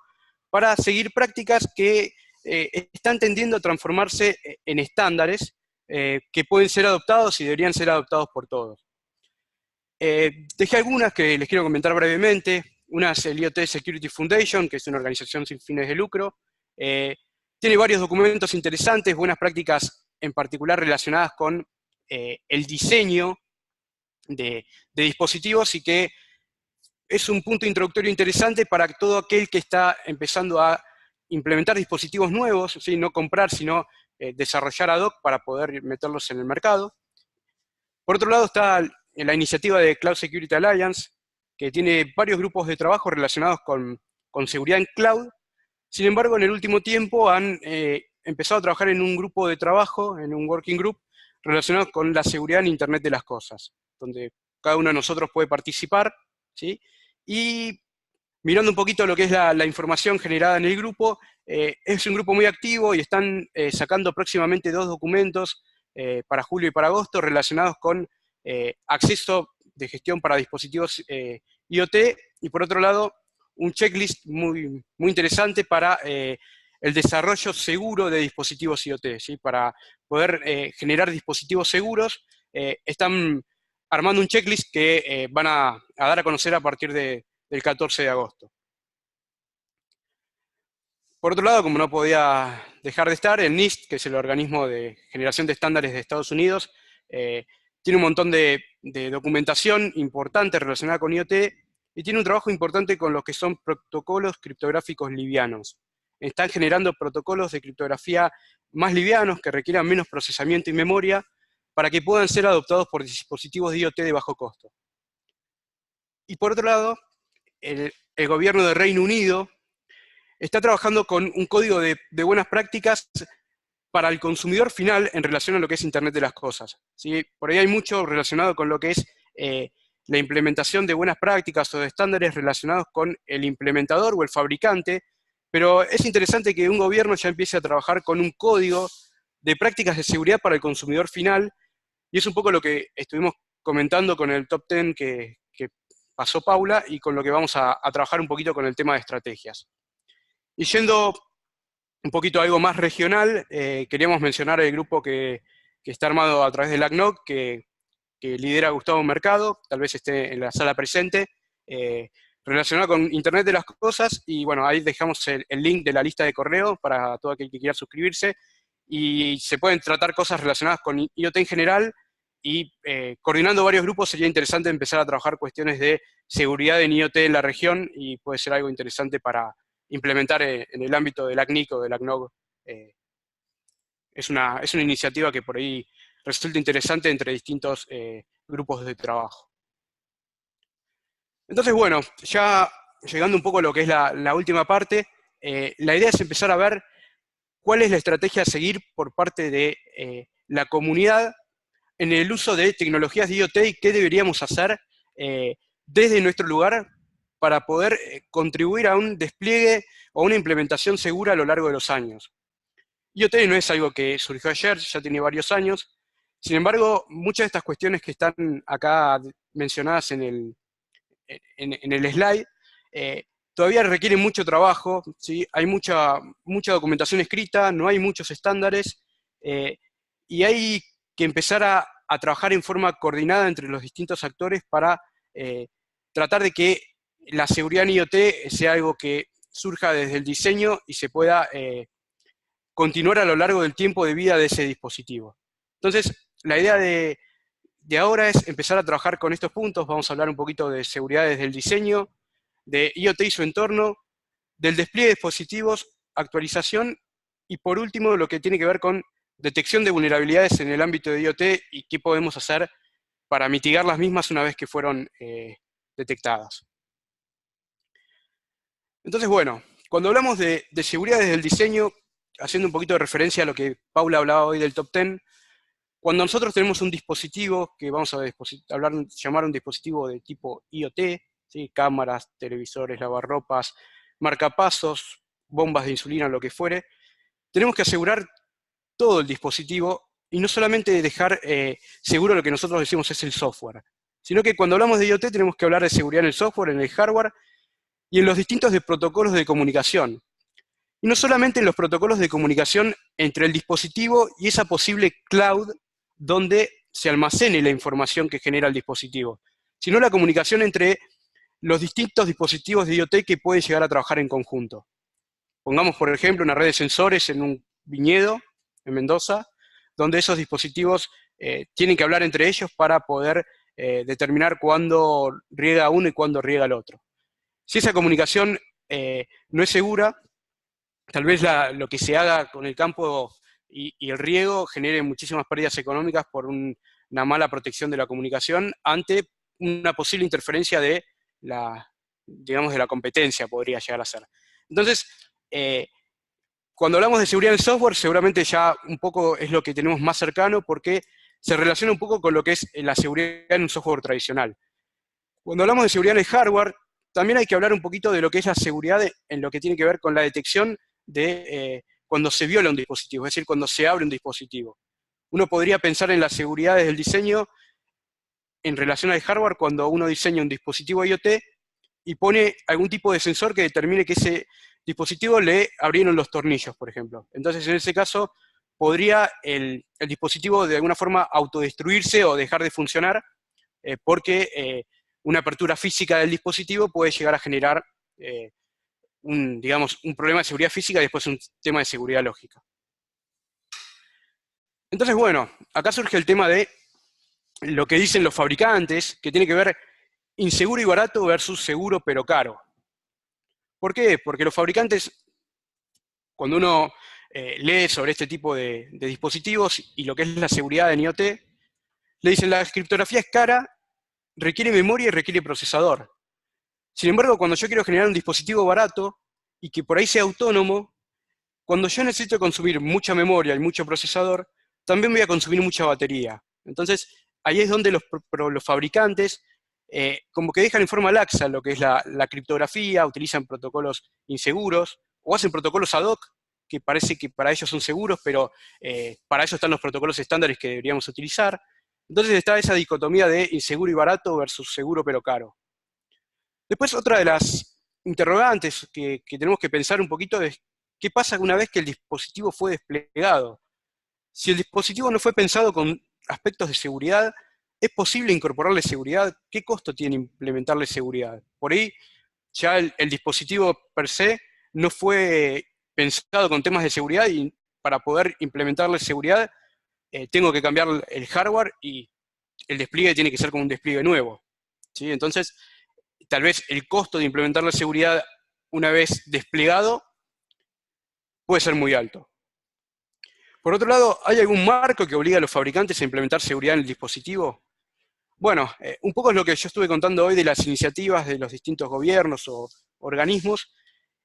para seguir prácticas que están tendiendo a transformarse en estándares que pueden ser adoptados y deberían ser adoptados por todos. Dejé algunas que les quiero comentar brevemente. Una es el IoT Security Foundation, que es una organización sin fines de lucro. Tiene varios documentos interesantes, buenas prácticas en particular relacionadas con el diseño de dispositivos y que es un punto introductorio interesante para todo aquel que está empezando a implementar dispositivos nuevos, ¿sí? No comprar, sino desarrollar ad hoc para poder meterlos en el mercado. Por otro lado está la iniciativa de Cloud Security Alliance, que tiene varios grupos de trabajo relacionados con seguridad en cloud. Sin embargo, en el último tiempo han empezado a trabajar en un grupo de trabajo, en un working group, relacionado con la seguridad en Internet de las cosas, donde cada uno de nosotros puede participar, ¿sí? Y mirando un poquito lo que es la información generada en el grupo, es un grupo muy activo y están sacando próximamente 2 documentos para julio y para agosto relacionados con acceso de gestión para dispositivos IoT, y por otro lado, un checklist muy interesante para el desarrollo seguro de dispositivos IoT, ¿sí? Para poder generar dispositivos seguros, están armando un checklist que van a dar a conocer a partir del 14 de agosto. Por otro lado, como no podía dejar de estar, el NIST, que es el organismo de generación de estándares de Estados Unidos, tiene un montón de documentación importante relacionada con IoT, y tiene un trabajo importante con lo que son protocolos criptográficos livianos. Están generando protocolos de criptografía más livianos, que requieran menos procesamiento y memoria, para que puedan ser adoptados por dispositivos de IoT de bajo costo. Y por otro lado, el gobierno de Reino Unido está trabajando con un código de buenas prácticas para el consumidor final en relación a lo que es Internet de las cosas, ¿sí? Por ahí hay mucho relacionado con lo que es la implementación de buenas prácticas o de estándares relacionados con el implementador o el fabricante, pero es interesante que un gobierno ya empiece a trabajar con un código de prácticas de seguridad para el consumidor final, y es un poco lo que estuvimos comentando con el top 10 que pasó Paula, y con lo que vamos a trabajar un poquito con el tema de estrategias. Y yendo un poquito a algo más regional, queríamos mencionar el grupo que está armado a través del ACNOC, que lidera Gustavo Mercado, tal vez esté en la sala presente, relacionado con Internet de las cosas, y bueno, ahí dejamos el link de la lista de correo para todo aquel que quiera suscribirse, y se pueden tratar cosas relacionadas con IoT en general, y coordinando varios grupos sería interesante empezar a trabajar cuestiones de seguridad en IoT en la región, y puede ser algo interesante para implementar en el ámbito del ACNIC o del ACNOG. Es una iniciativa que por ahí resulta interesante entre distintos grupos de trabajo. Entonces, bueno, ya llegando un poco a lo que es la última parte, la idea es empezar a ver cuál es la estrategia a seguir por parte de la comunidad en el uso de tecnologías de IoT, y qué deberíamos hacer desde nuestro lugar para poder contribuir a un despliegue o una implementación segura a lo largo de los años. IoT no es algo que surgió ayer, ya tiene varios años. Sin embargo, muchas de estas cuestiones que están acá mencionadas en el slide, todavía requieren mucho trabajo, ¿sí? Hay mucha documentación escrita, no hay muchos estándares, y hay que empezar a trabajar en forma coordinada entre los distintos actores para tratar de que la seguridad en IoT sea algo que surja desde el diseño y se pueda continuar a lo largo del tiempo de vida de ese dispositivo. Entonces, la idea de ahora es empezar a trabajar con estos puntos. Vamos a hablar un poquito de seguridad desde el diseño, de IoT y su entorno, del despliegue de dispositivos, actualización, y por último, lo que tiene que ver con detección de vulnerabilidades en el ámbito de IoT y qué podemos hacer para mitigar las mismas una vez que fueron detectadas. Entonces, bueno, cuando hablamos de seguridad desde el diseño, haciendo un poquito de referencia a lo que Paula hablaba hoy del top 10, cuando nosotros tenemos un dispositivo, que vamos a llamar un dispositivo de tipo IoT, ¿sí? Cámaras, televisores, lavarropas, marcapasos, bombas de insulina, lo que fuere, tenemos que asegurar todo el dispositivo, y no solamente dejar seguro lo que nosotros decimos es el software, sino que cuando hablamos de IoT tenemos que hablar de seguridad en el software, en el hardware, y en los distintos protocolos de comunicación. Y no solamente en los protocolos de comunicación entre el dispositivo y esa posible cloud donde se almacene la información que genera el dispositivo, sino la comunicación entre los distintos dispositivos de IoT que pueden llegar a trabajar en conjunto. Pongamos, por ejemplo, una red de sensores en un viñedo en Mendoza, donde esos dispositivos tienen que hablar entre ellos para poder determinar cuándo riega uno y cuándo riega el otro. Si esa comunicación no es segura, tal vez lo que se haga con el campo y el riego genere muchísimas pérdidas económicas por una mala protección de la comunicación ante una posible interferencia de digamos, de la competencia, podría llegar a ser. Entonces, cuando hablamos de seguridad en software, seguramente ya un poco es lo que tenemos más cercano, porque se relaciona un poco con lo que es la seguridad en un software tradicional. Cuando hablamos de seguridad en el hardware, también hay que hablar un poquito de lo que es la seguridad en lo que tiene que ver con la detección de cuando se viola un dispositivo, es decir, cuando se abre un dispositivo. Uno podría pensar en la seguridad desde el diseño en relación al hardware cuando uno diseña un dispositivo IoT y pone algún tipo de sensor que determine que ese dispositivo le abrieron los tornillos, por ejemplo. Entonces, en ese caso, podría el dispositivo de alguna forma autodestruirse o dejar de funcionar porque una apertura física del dispositivo puede llegar a generar digamos, un problema de seguridad física y después un tema de seguridad lógica. Entonces, bueno, acá surge el tema de lo que dicen los fabricantes, que tiene que ver inseguro y barato versus seguro pero caro. ¿Por qué? Porque los fabricantes, cuando uno lee sobre este tipo de dispositivos y lo que es la seguridad en IoT, le dicen la criptografía es cara, requiere memoria y requiere procesador. Sin embargo, cuando yo quiero generar un dispositivo barato y que por ahí sea autónomo, cuando yo necesito consumir mucha memoria y mucho procesador, también voy a consumir mucha batería. Entonces, ahí es donde los fabricantes como que dejan en forma laxa lo que es la criptografía, utilizan protocolos inseguros, o hacen protocolos ad hoc, que parece que para ellos son seguros, pero para eso están los protocolos estándares que deberíamos utilizar. Entonces está esa dicotomía de inseguro y barato versus seguro pero caro. Después, otra de las interrogantes que tenemos que pensar un poquito es qué pasa una vez que el dispositivo fue desplegado. Si el dispositivo no fue pensado con aspectos de seguridad, ¿es posible incorporarle seguridad? ¿Qué costo tiene implementarle seguridad? Por ahí ya el dispositivo per se no fue pensado con temas de seguridad y para poder implementarle seguridad tengo que cambiar el hardware y el despliegue tiene que ser como un despliegue nuevo. ¿Sí? Entonces, tal vez el costo de implementar la seguridad una vez desplegado puede ser muy alto. Por otro lado, ¿hay algún marco que obliga a los fabricantes a implementar seguridad en el dispositivo? Bueno, un poco es lo que yo estuve contando hoy de las iniciativas de los distintos gobiernos o organismos,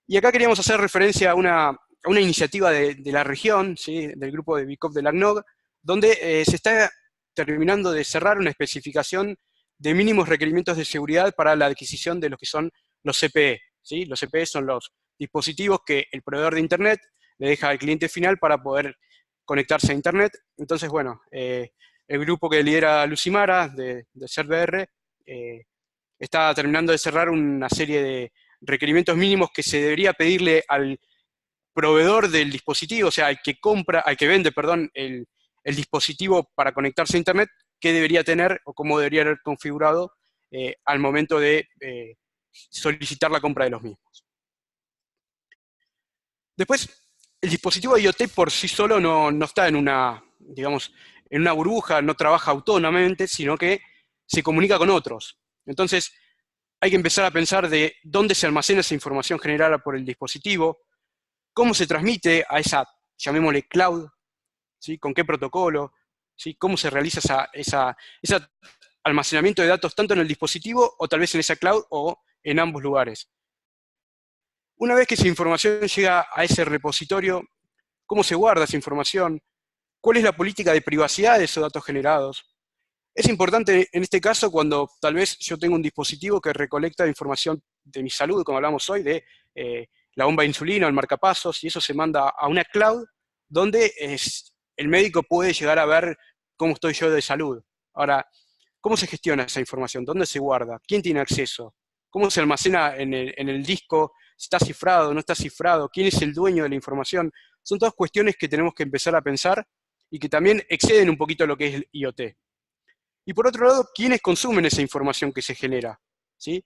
y acá queríamos hacer referencia a una iniciativa de la región, ¿sí? Del grupo de BICOP de la ACNOG, donde se está terminando de cerrar una especificación de mínimos requerimientos de seguridad para la adquisición de lo que son los CPE. ¿Sí? Los CPE son los dispositivos que el proveedor de Internet le deja al cliente final para poder conectarse a Internet. Entonces, bueno, el grupo que lidera Lucimara, de CERVR, está terminando de cerrar una serie de requerimientos mínimos que se debería pedirle al proveedor del dispositivo, o sea, al que vende, perdón, el dispositivo para conectarse a Internet, qué debería tener o cómo debería haber configurado al momento de solicitar la compra de los mismos. Después, el dispositivo IoT por sí solo no está en una, digamos, en una burbuja, no trabaja autónomamente, sino que se comunica con otros. Entonces, hay que empezar a pensar de dónde se almacena esa información generada por el dispositivo, cómo se transmite a esa, llamémosle cloud, ¿sí? Con qué protocolo, ¿sí? Cómo se realiza ese almacenamiento de datos tanto en el dispositivo o tal vez en esa cloud o en ambos lugares. Una vez que esa información llega a ese repositorio, ¿cómo se guarda esa información? ¿Cuál es la política de privacidad de esos datos generados? Es importante en este caso cuando tal vez yo tengo un dispositivo que recolecta información de mi salud, como hablamos hoy, de la bomba de insulina, el marcapasos, y eso se manda a una cloud donde el médico puede llegar a ver cómo estoy yo de salud. Ahora, ¿cómo se gestiona esa información? ¿Dónde se guarda? ¿Quién tiene acceso? ¿Cómo se almacena en el disco? ¿Está cifrado? ¿No está cifrado? ¿Quién es el dueño de la información? Son todas cuestiones que tenemos que empezar a pensar y que también exceden un poquito lo que es el IoT. Y por otro lado, ¿quiénes consumen esa información que se genera? ¿Sí?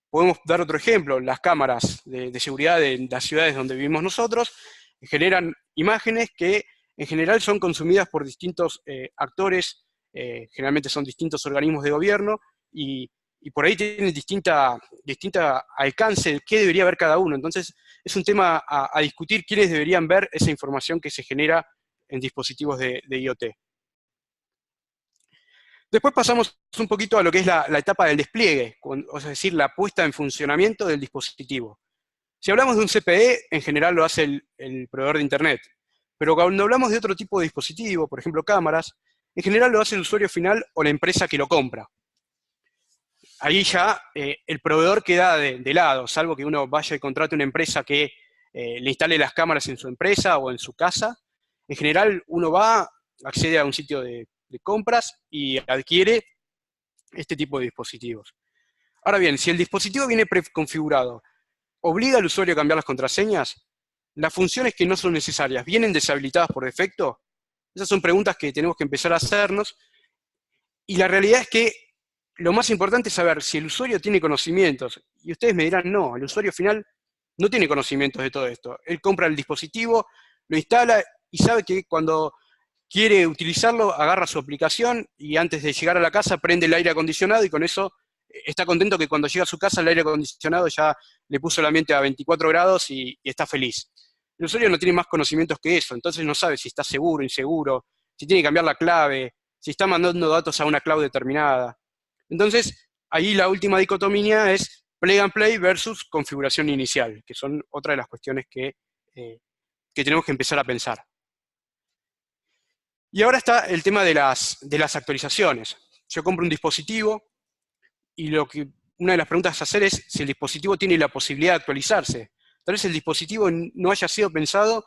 Podemos dar otro ejemplo, las cámaras de seguridad de las ciudades donde vivimos nosotros generan imágenes que en general son consumidas por distintos actores, generalmente son distintos organismos de gobierno, y y por ahí tienen distinta alcance de qué debería ver cada uno. Entonces, es un tema a discutir quiénes deberían ver esa información que se genera en dispositivos de IoT. Después pasamos un poquito a lo que es la etapa del despliegue, es decir, la puesta en funcionamiento del dispositivo. Si hablamos de un CPE, en general lo hace el proveedor de Internet. Pero cuando hablamos de otro tipo de dispositivo, por ejemplo cámaras, en general lo hace el usuario final o la empresa que lo compra. Ahí ya el proveedor queda de lado, salvo que uno vaya y contrate una empresa que le instale las cámaras en su empresa o en su casa. En general uno va, accede a un sitio de compras y adquiere este tipo de dispositivos. Ahora bien, si el dispositivo viene preconfigurado, ¿obliga al usuario a cambiar las contraseñas? ¿Las funciones que no son necesarias vienen deshabilitadas por defecto? Esas son preguntas que tenemos que empezar a hacernos. Y la realidad es que lo más importante es saber si el usuario tiene conocimientos. Y ustedes me dirán, no, el usuario final no tiene conocimientos de todo esto. Él compra el dispositivo, lo instala y sabe que cuando quiere utilizarlo, agarra su aplicación y antes de llegar a la casa prende el aire acondicionado y con eso está contento que cuando llega a su casa el aire acondicionado ya le puso el ambiente a 24 grados y está feliz. El usuario no tiene más conocimientos que eso, entonces no sabe si está seguro, inseguro, si tiene que cambiar la clave, si está mandando datos a una cloud determinada. Entonces, ahí la última dicotomía es plug and play versus configuración inicial, que son otra de las cuestiones que tenemos que empezar a pensar. Y ahora está el tema de las actualizaciones. Yo compro un dispositivo y una de las preguntas a hacer es si el dispositivo tiene la posibilidad de actualizarse. Tal vez el dispositivo no haya sido pensado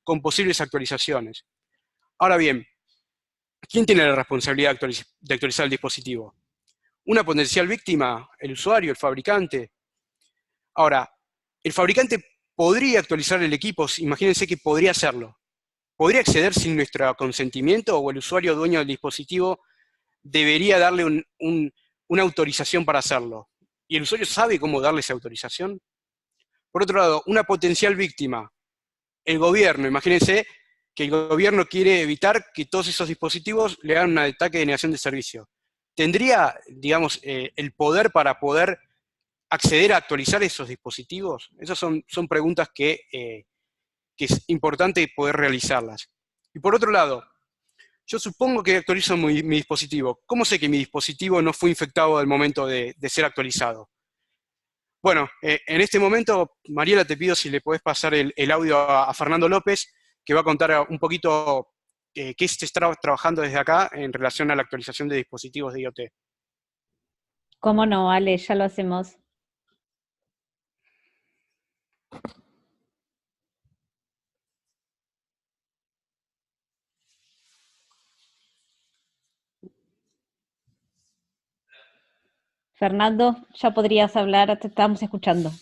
con posibles actualizaciones. Ahora bien, ¿quién tiene la responsabilidad de actualizar el dispositivo? ¿Una potencial víctima? ¿El usuario? ¿El fabricante? Ahora, el fabricante podría actualizar el equipo, imagínense que podría hacerlo. ¿Podría acceder sin nuestro consentimiento o el usuario dueño del dispositivo debería darle una autorización para hacerlo? ¿Y el usuario sabe cómo darle esa autorización? Por otro lado, una potencial víctima, el gobierno. Imagínense que el gobierno quiere evitar que todos esos dispositivos le hagan un ataque de negación de servicio. ¿Tendría, digamos, el poder para poder acceder a actualizar esos dispositivos? Esas son preguntas que es importante poder realizarlas. Y por otro lado, yo supongo que actualizo mi dispositivo. ¿Cómo sé que mi dispositivo no fue infectado al momento de ser actualizado? Bueno, en este momento, Mariela, te pido si le podés pasar el audio a Fernando López, que va a contar un poquito qué se está trabajando desde acá en relación a la actualización de dispositivos de IoT. ¿Cómo no, Ale? Ya lo hacemos. Fernando, ya podrías hablar, te estamos escuchando.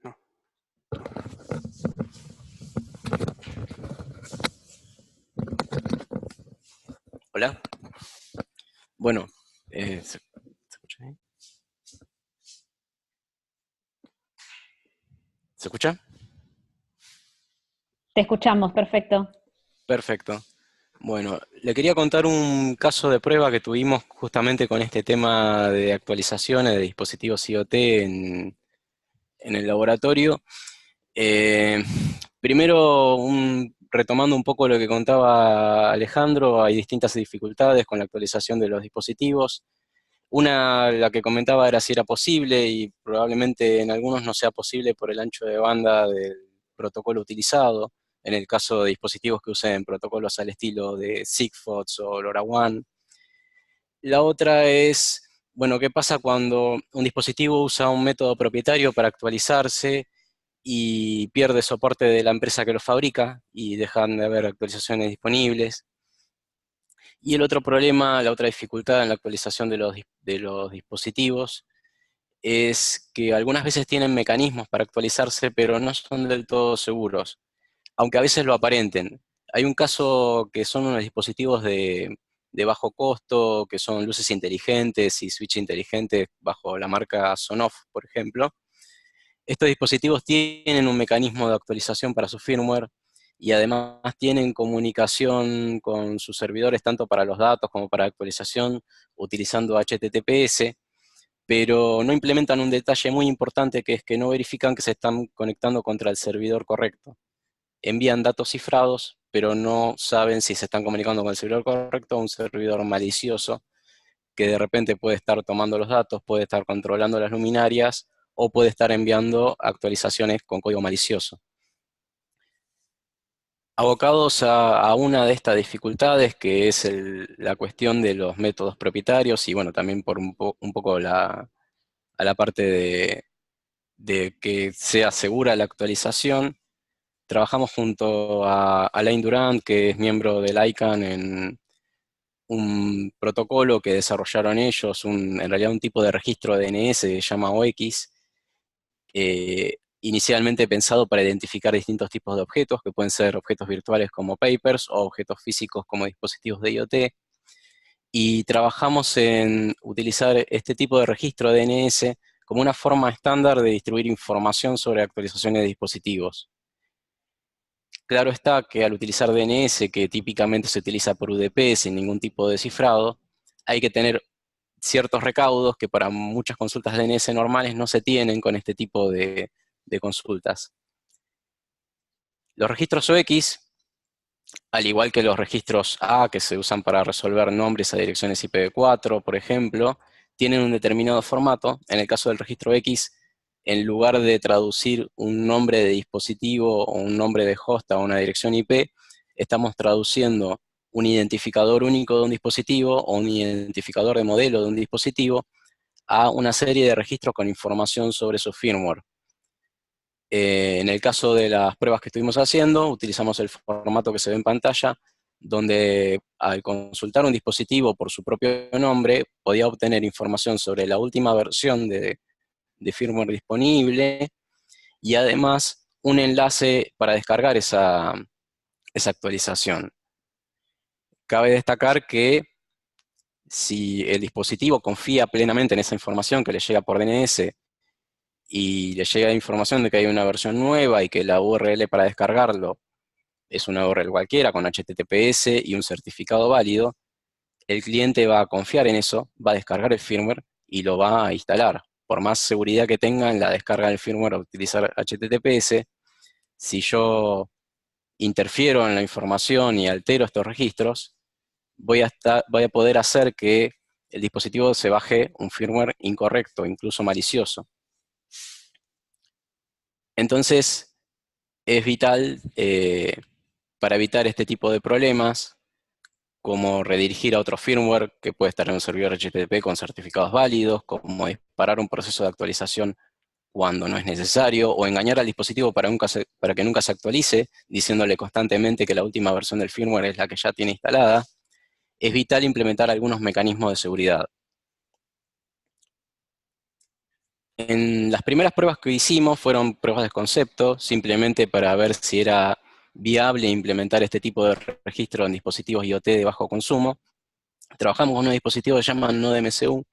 No. Hola. Bueno, ¿se escucha ahí? ¿Se escucha? Te escuchamos, perfecto. Perfecto. Bueno, le quería contar un caso de prueba que tuvimos justamente con este tema de actualizaciones de dispositivos IoT en el laboratorio. Primero, retomando un poco lo que contaba Alejandro, hay distintas dificultades con la actualización de los dispositivos. Una, la que comentaba, era si era posible, y probablemente en algunos no sea posible por el ancho de banda del protocolo utilizado, en el caso de dispositivos que usen protocolos al estilo de Sigfox o LoRaWAN. La otra es, bueno, ¿qué pasa cuando un dispositivo usa un método propietario para actualizarse y pierde soporte de la empresa que lo fabrica y dejan de haber actualizaciones disponibles? Y el otro problema, la otra dificultad en la actualización de los dispositivos es que algunas veces tienen mecanismos para actualizarse, pero no son del todo seguros, aunque a veces lo aparenten. Hay un caso que son unos dispositivos de bajo costo, que son luces inteligentes y switch inteligentes bajo la marca Sonoff, por ejemplo, Estos dispositivos tienen un mecanismo de actualización para su firmware y además tienen comunicación con sus servidores tanto para los datos como para actualización utilizando HTTPS, pero no implementan un detalle muy importante, que es que no verifican que se están conectando contra el servidor correcto. Envían datos cifrados, pero no saben si se están comunicando con el servidor correcto o un servidor malicioso, que de repente puede estar tomando los datos, puede estar controlando las luminarias, o puede estar enviando actualizaciones con código malicioso. Abocados a una de estas dificultades, que es la cuestión de los métodos propietarios, y bueno, también por un poco a la parte de que sea segura la actualización, trabajamos junto a Alain Durand, que es miembro del ICANN, en un protocolo que desarrollaron ellos, en realidad un tipo de registro DNS que se llama OX, inicialmente pensado para identificar distintos tipos de objetos, que pueden ser objetos virtuales como papers o objetos físicos como dispositivos de IoT, y trabajamos en utilizar este tipo de registro DNS como una forma estándar de distribuir información sobre actualizaciones de dispositivos. Claro está que al utilizar DNS, que típicamente se utiliza por UDP sin ningún tipo de cifrado, hay que tener ciertos recaudos que para muchas consultas DNS normales no se tienen con este tipo de consultas. Los registros OX, al igual que los registros A, que se usan para resolver nombres a direcciones IPv4, por ejemplo, tienen un determinado formato. En el caso del registro X, en lugar de traducir un nombre de dispositivo o un nombre de host a una dirección IP, estamos traduciendo un identificador único de un dispositivo o un identificador de modelo de un dispositivo a una serie de registros con información sobre su firmware. En el caso de las pruebas que estuvimos haciendo, utilizamos el formato que se ve en pantalla, donde al consultar un dispositivo por su propio nombre, podía obtener información sobre la última versión de firmware disponible, y además un enlace para descargar esa actualización. Cabe destacar que si el dispositivo confía plenamente en esa información que le llega por DNS y le llega información de que hay una versión nueva y que la URL para descargarlo es una URL cualquiera con HTTPS y un certificado válido, el cliente va a confiar en eso, va a descargar el firmware y lo va a instalar. Por más seguridad que tenga en la descarga del firmware a utilizar HTTPS, si yo interfiero en la información y altero estos registros, voy a poder hacer que el dispositivo se baje un firmware incorrecto, incluso malicioso. Entonces, es vital para evitar este tipo de problemas, como redirigir a otro firmware que puede estar en un servidor HTTP con certificados válidos, como disparar un proceso de actualización cuando no es necesario, o engañar al dispositivo para que nunca se actualice, diciéndole constantemente que la última versión del firmware es la que ya tiene instalada. Es vital implementar algunos mecanismos de seguridad. En las primeras pruebas que hicimos fueron pruebas de concepto, simplemente para ver si era viable implementar este tipo de registro en dispositivos IoT de bajo consumo. Trabajamos con unos dispositivos que se llaman NodeMCU,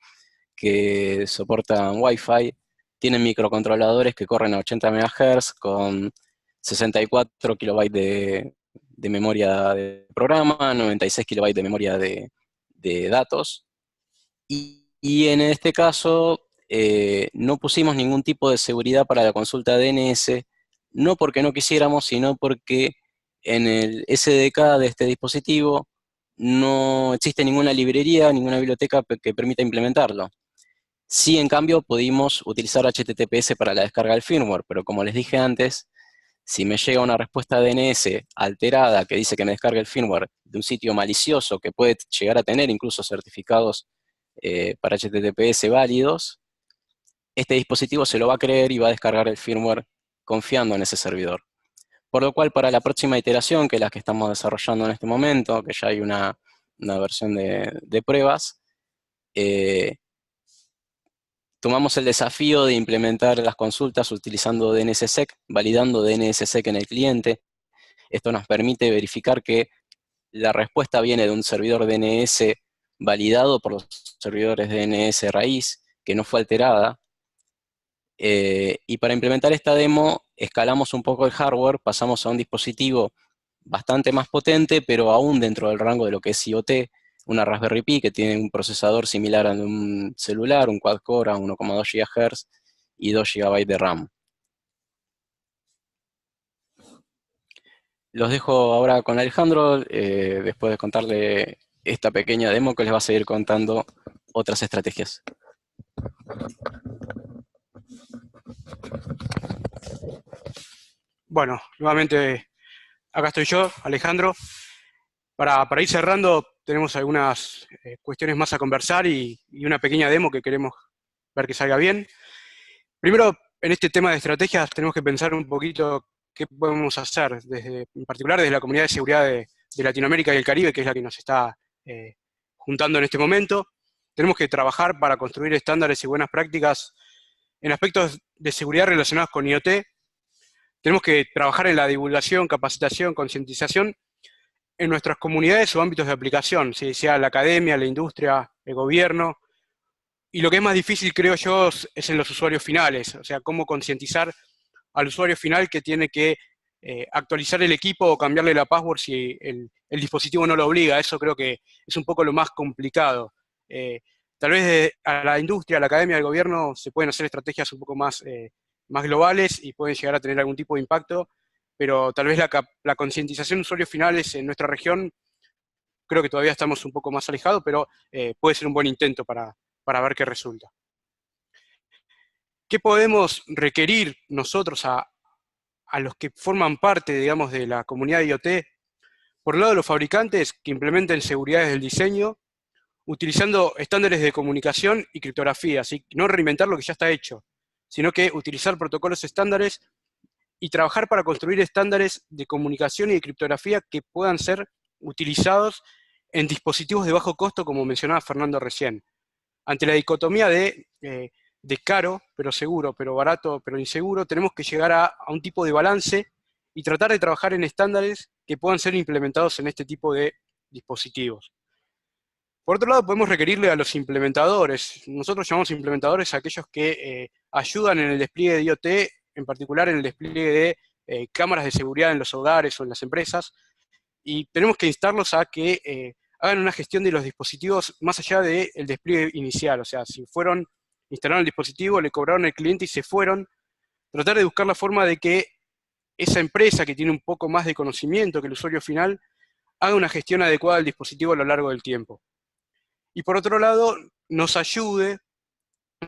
que soportan Wi-Fi, tienen microcontroladores que corren a 80 MHz con 64 KB de memoria de programa, 96 KB de memoria de datos. Y en este caso no pusimos ningún tipo de seguridad para la consulta DNS, no porque no quisiéramos, sino porque en el SDK de este dispositivo no existe ninguna librería, ninguna biblioteca que permita implementarlo. Sí, en cambio, pudimos utilizar HTTPS para la descarga del firmware, pero como les dije antes, si me llega una respuesta DNS alterada que dice que me descargue el firmware de un sitio malicioso que puede llegar a tener incluso certificados para HTTPS válidos, este dispositivo se lo va a creer y va a descargar el firmware confiando en ese servidor. Por lo cual, para la próxima iteración, que es la que estamos desarrollando en este momento, que ya hay una versión de pruebas, tomamos el desafío de implementar las consultas utilizando DNSSEC, validando DNSSEC en el cliente. Esto nos permite verificar que la respuesta viene de un servidor DNS validado por los servidores DNS raíz, que no fue alterada, Y para implementar esta demo, escalamos un poco el hardware, pasamos a un dispositivo bastante más potente, pero aún dentro del rango de lo que es IoT, una Raspberry Pi que tiene un procesador similar al de un celular, un quad-core a 1,2 GHz y 2 GB de RAM. Los dejo ahora con Alejandro, después de contarle esta pequeña demo que les va a seguir contando otras estrategias. Bueno, nuevamente acá estoy yo, Alejandro. Para ir cerrando, tenemos algunas cuestiones más a conversar y una pequeña demo que queremos ver que salga bien. Primero, en este tema de estrategias tenemos que pensar un poquito qué podemos hacer, en particular desde la Comunidad de Seguridad de Latinoamérica y el Caribe, que es la que nos está juntando en este momento. Tenemos que trabajar para construir estándares y buenas prácticas en aspectos de seguridad relacionados con IoT. Tenemos que trabajar en la divulgación, capacitación, concientización en nuestras comunidades o ámbitos de aplicación, sea la academia, la industria, el gobierno. Y lo que es más difícil, creo yo, es en los usuarios finales, o sea, cómo concientizar al usuario final que tiene que actualizar el equipo o cambiarle la password si el dispositivo no lo obliga. Eso creo que es un poco lo más complicado. Tal vez a la industria, a la academia, al gobierno se pueden hacer estrategias un poco más globales y pueden llegar a tener algún tipo de impacto, pero tal vez la concientización de usuarios finales en nuestra región, creo que todavía estamos un poco más alejados, pero puede ser un buen intento para ver qué resulta. ¿Qué podemos requerir nosotros a los que forman parte, digamos, de la comunidad de IoT? Por el lado de los fabricantes, que implementen seguridades del diseño, utilizando estándares de comunicación y criptografía, ¿sí? No reinventar lo que ya está hecho, sino que utilizar protocolos estándares y trabajar para construir estándares de comunicación y de criptografía que puedan ser utilizados en dispositivos de bajo costo, como mencionaba Fernando recién. Ante la dicotomía de caro, pero seguro, pero barato, pero inseguro, tenemos que llegar a un tipo de balance y tratar de trabajar en estándares que puedan ser implementados en este tipo de dispositivos. Por otro lado, podemos requerirle a los implementadores. Nosotros llamamos implementadores a aquellos que ayudan en el despliegue de IoT, en particular en el despliegue de cámaras de seguridad en los hogares o en las empresas, y tenemos que instarlos a que hagan una gestión de los dispositivos más allá del despliegue inicial. O sea, si instalaron el dispositivo, le cobraron al cliente y se fueron, tratar de buscar la forma de que esa empresa que tiene un poco más de conocimiento que el usuario final, haga una gestión adecuada del dispositivo a lo largo del tiempo. Y por otro lado, nos ayude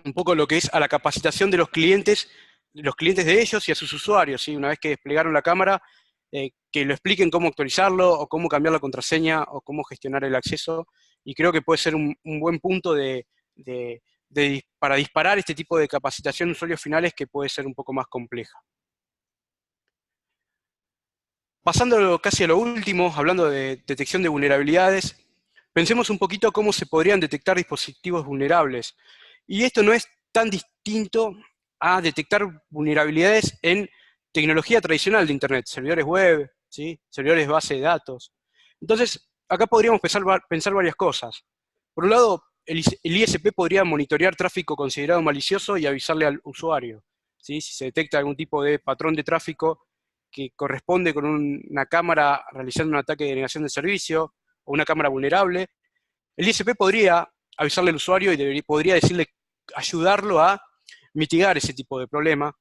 un poco lo que es a la capacitación de los clientes de ellos y a sus usuarios, ¿sí? Una vez que desplegaron la cámara, que lo expliquen cómo actualizarlo, o cómo cambiar la contraseña, o cómo gestionar el acceso, y creo que puede ser un buen punto para disparar este tipo de capacitación en usuarios finales que puede ser un poco más compleja. Pasando casi a lo último, hablando de detección de vulnerabilidades, pensemos un poquito cómo se podrían detectar dispositivos vulnerables. Y esto no es tan distinto a detectar vulnerabilidades en tecnología tradicional de Internet, servidores web, ¿sí? Servidores base de datos. Entonces, acá podríamos pensar varias cosas. Por un lado, el ISP podría monitorear tráfico considerado malicioso y avisarle al usuario, ¿sí? Si se detecta algún tipo de patrón de tráfico que corresponde con una cámara realizando un ataque de denegación de servicio, o una cámara vulnerable, el ISP podría avisarle al usuario y podría ayudarlo a mitigar ese tipo de problema.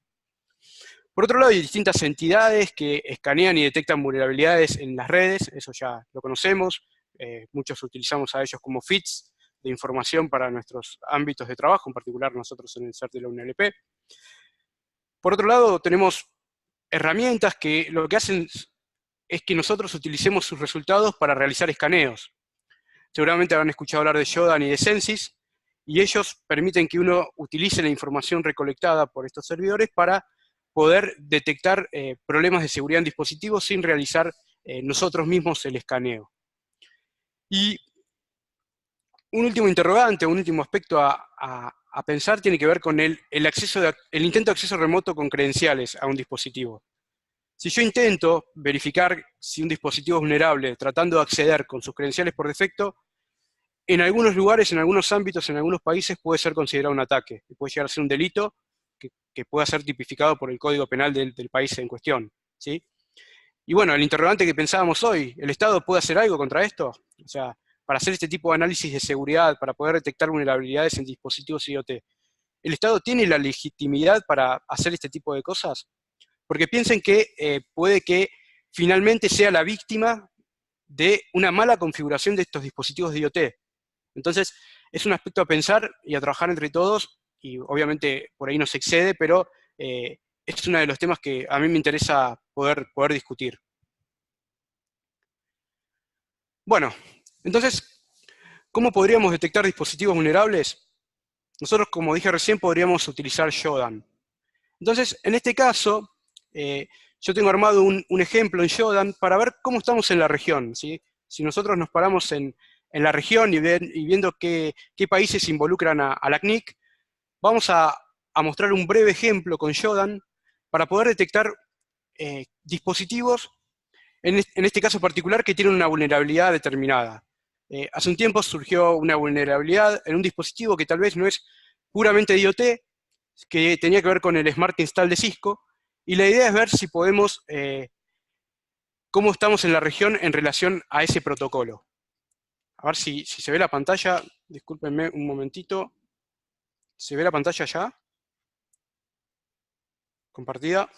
Por otro lado, hay distintas entidades que escanean y detectan vulnerabilidades en las redes, eso ya lo conocemos, muchos utilizamos a ellos como feeds de información para nuestros ámbitos de trabajo, en particular nosotros en el CERT de la UNLP. Por otro lado, tenemos herramientas que lo que hacen es que nosotros utilicemos sus resultados para realizar escaneos. Seguramente habrán escuchado hablar de Shodan y de Censys, y ellos permiten que uno utilice la información recolectada por estos servidores para poder detectar problemas de seguridad en dispositivos sin realizar nosotros mismos el escaneo. Y un último interrogante, un último aspecto a pensar tiene que ver con el intento de acceso remoto con credenciales a un dispositivo. Si yo intento verificar si un dispositivo es vulnerable tratando de acceder con sus credenciales por defecto, en algunos lugares, en algunos ámbitos, en algunos países puede ser considerado un ataque, y puede llegar a ser un delito que pueda ser tipificado por el Código Penal del país en cuestión, ¿sí? Y bueno, el interrogante que pensábamos hoy, ¿el Estado puede hacer algo contra esto? O sea, para hacer este tipo de análisis de seguridad, para poder detectar vulnerabilidades en dispositivos IoT, ¿el Estado tiene la legitimidad para hacer este tipo de cosas? Porque piensen que puede que finalmente sea la víctima de una mala configuración de estos dispositivos de IoT. Entonces, es un aspecto a pensar y a trabajar entre todos, y obviamente por ahí no se excede, pero es uno de los temas que a mí me interesa poder discutir. Bueno, entonces, ¿cómo podríamos detectar dispositivos vulnerables? Nosotros, como dije recién, podríamos utilizar Shodan. Entonces, en este caso, yo tengo armado un ejemplo en Shodan para ver cómo estamos en la región, ¿sí? Si nosotros nos paramos en la región y viendo qué países involucran a la CNIC, vamos a mostrar un breve ejemplo con Shodan para poder detectar dispositivos, en este caso particular, que tienen una vulnerabilidad determinada. Hace un tiempo surgió una vulnerabilidad en un dispositivo que tal vez no es puramente de IoT, que tenía que ver con el Smart Install de Cisco, y la idea es ver si podemos, cómo estamos en la región en relación a ese protocolo. A ver si se ve la pantalla, discúlpenme un momentito. ¿Se ve la pantalla ya? Compartida.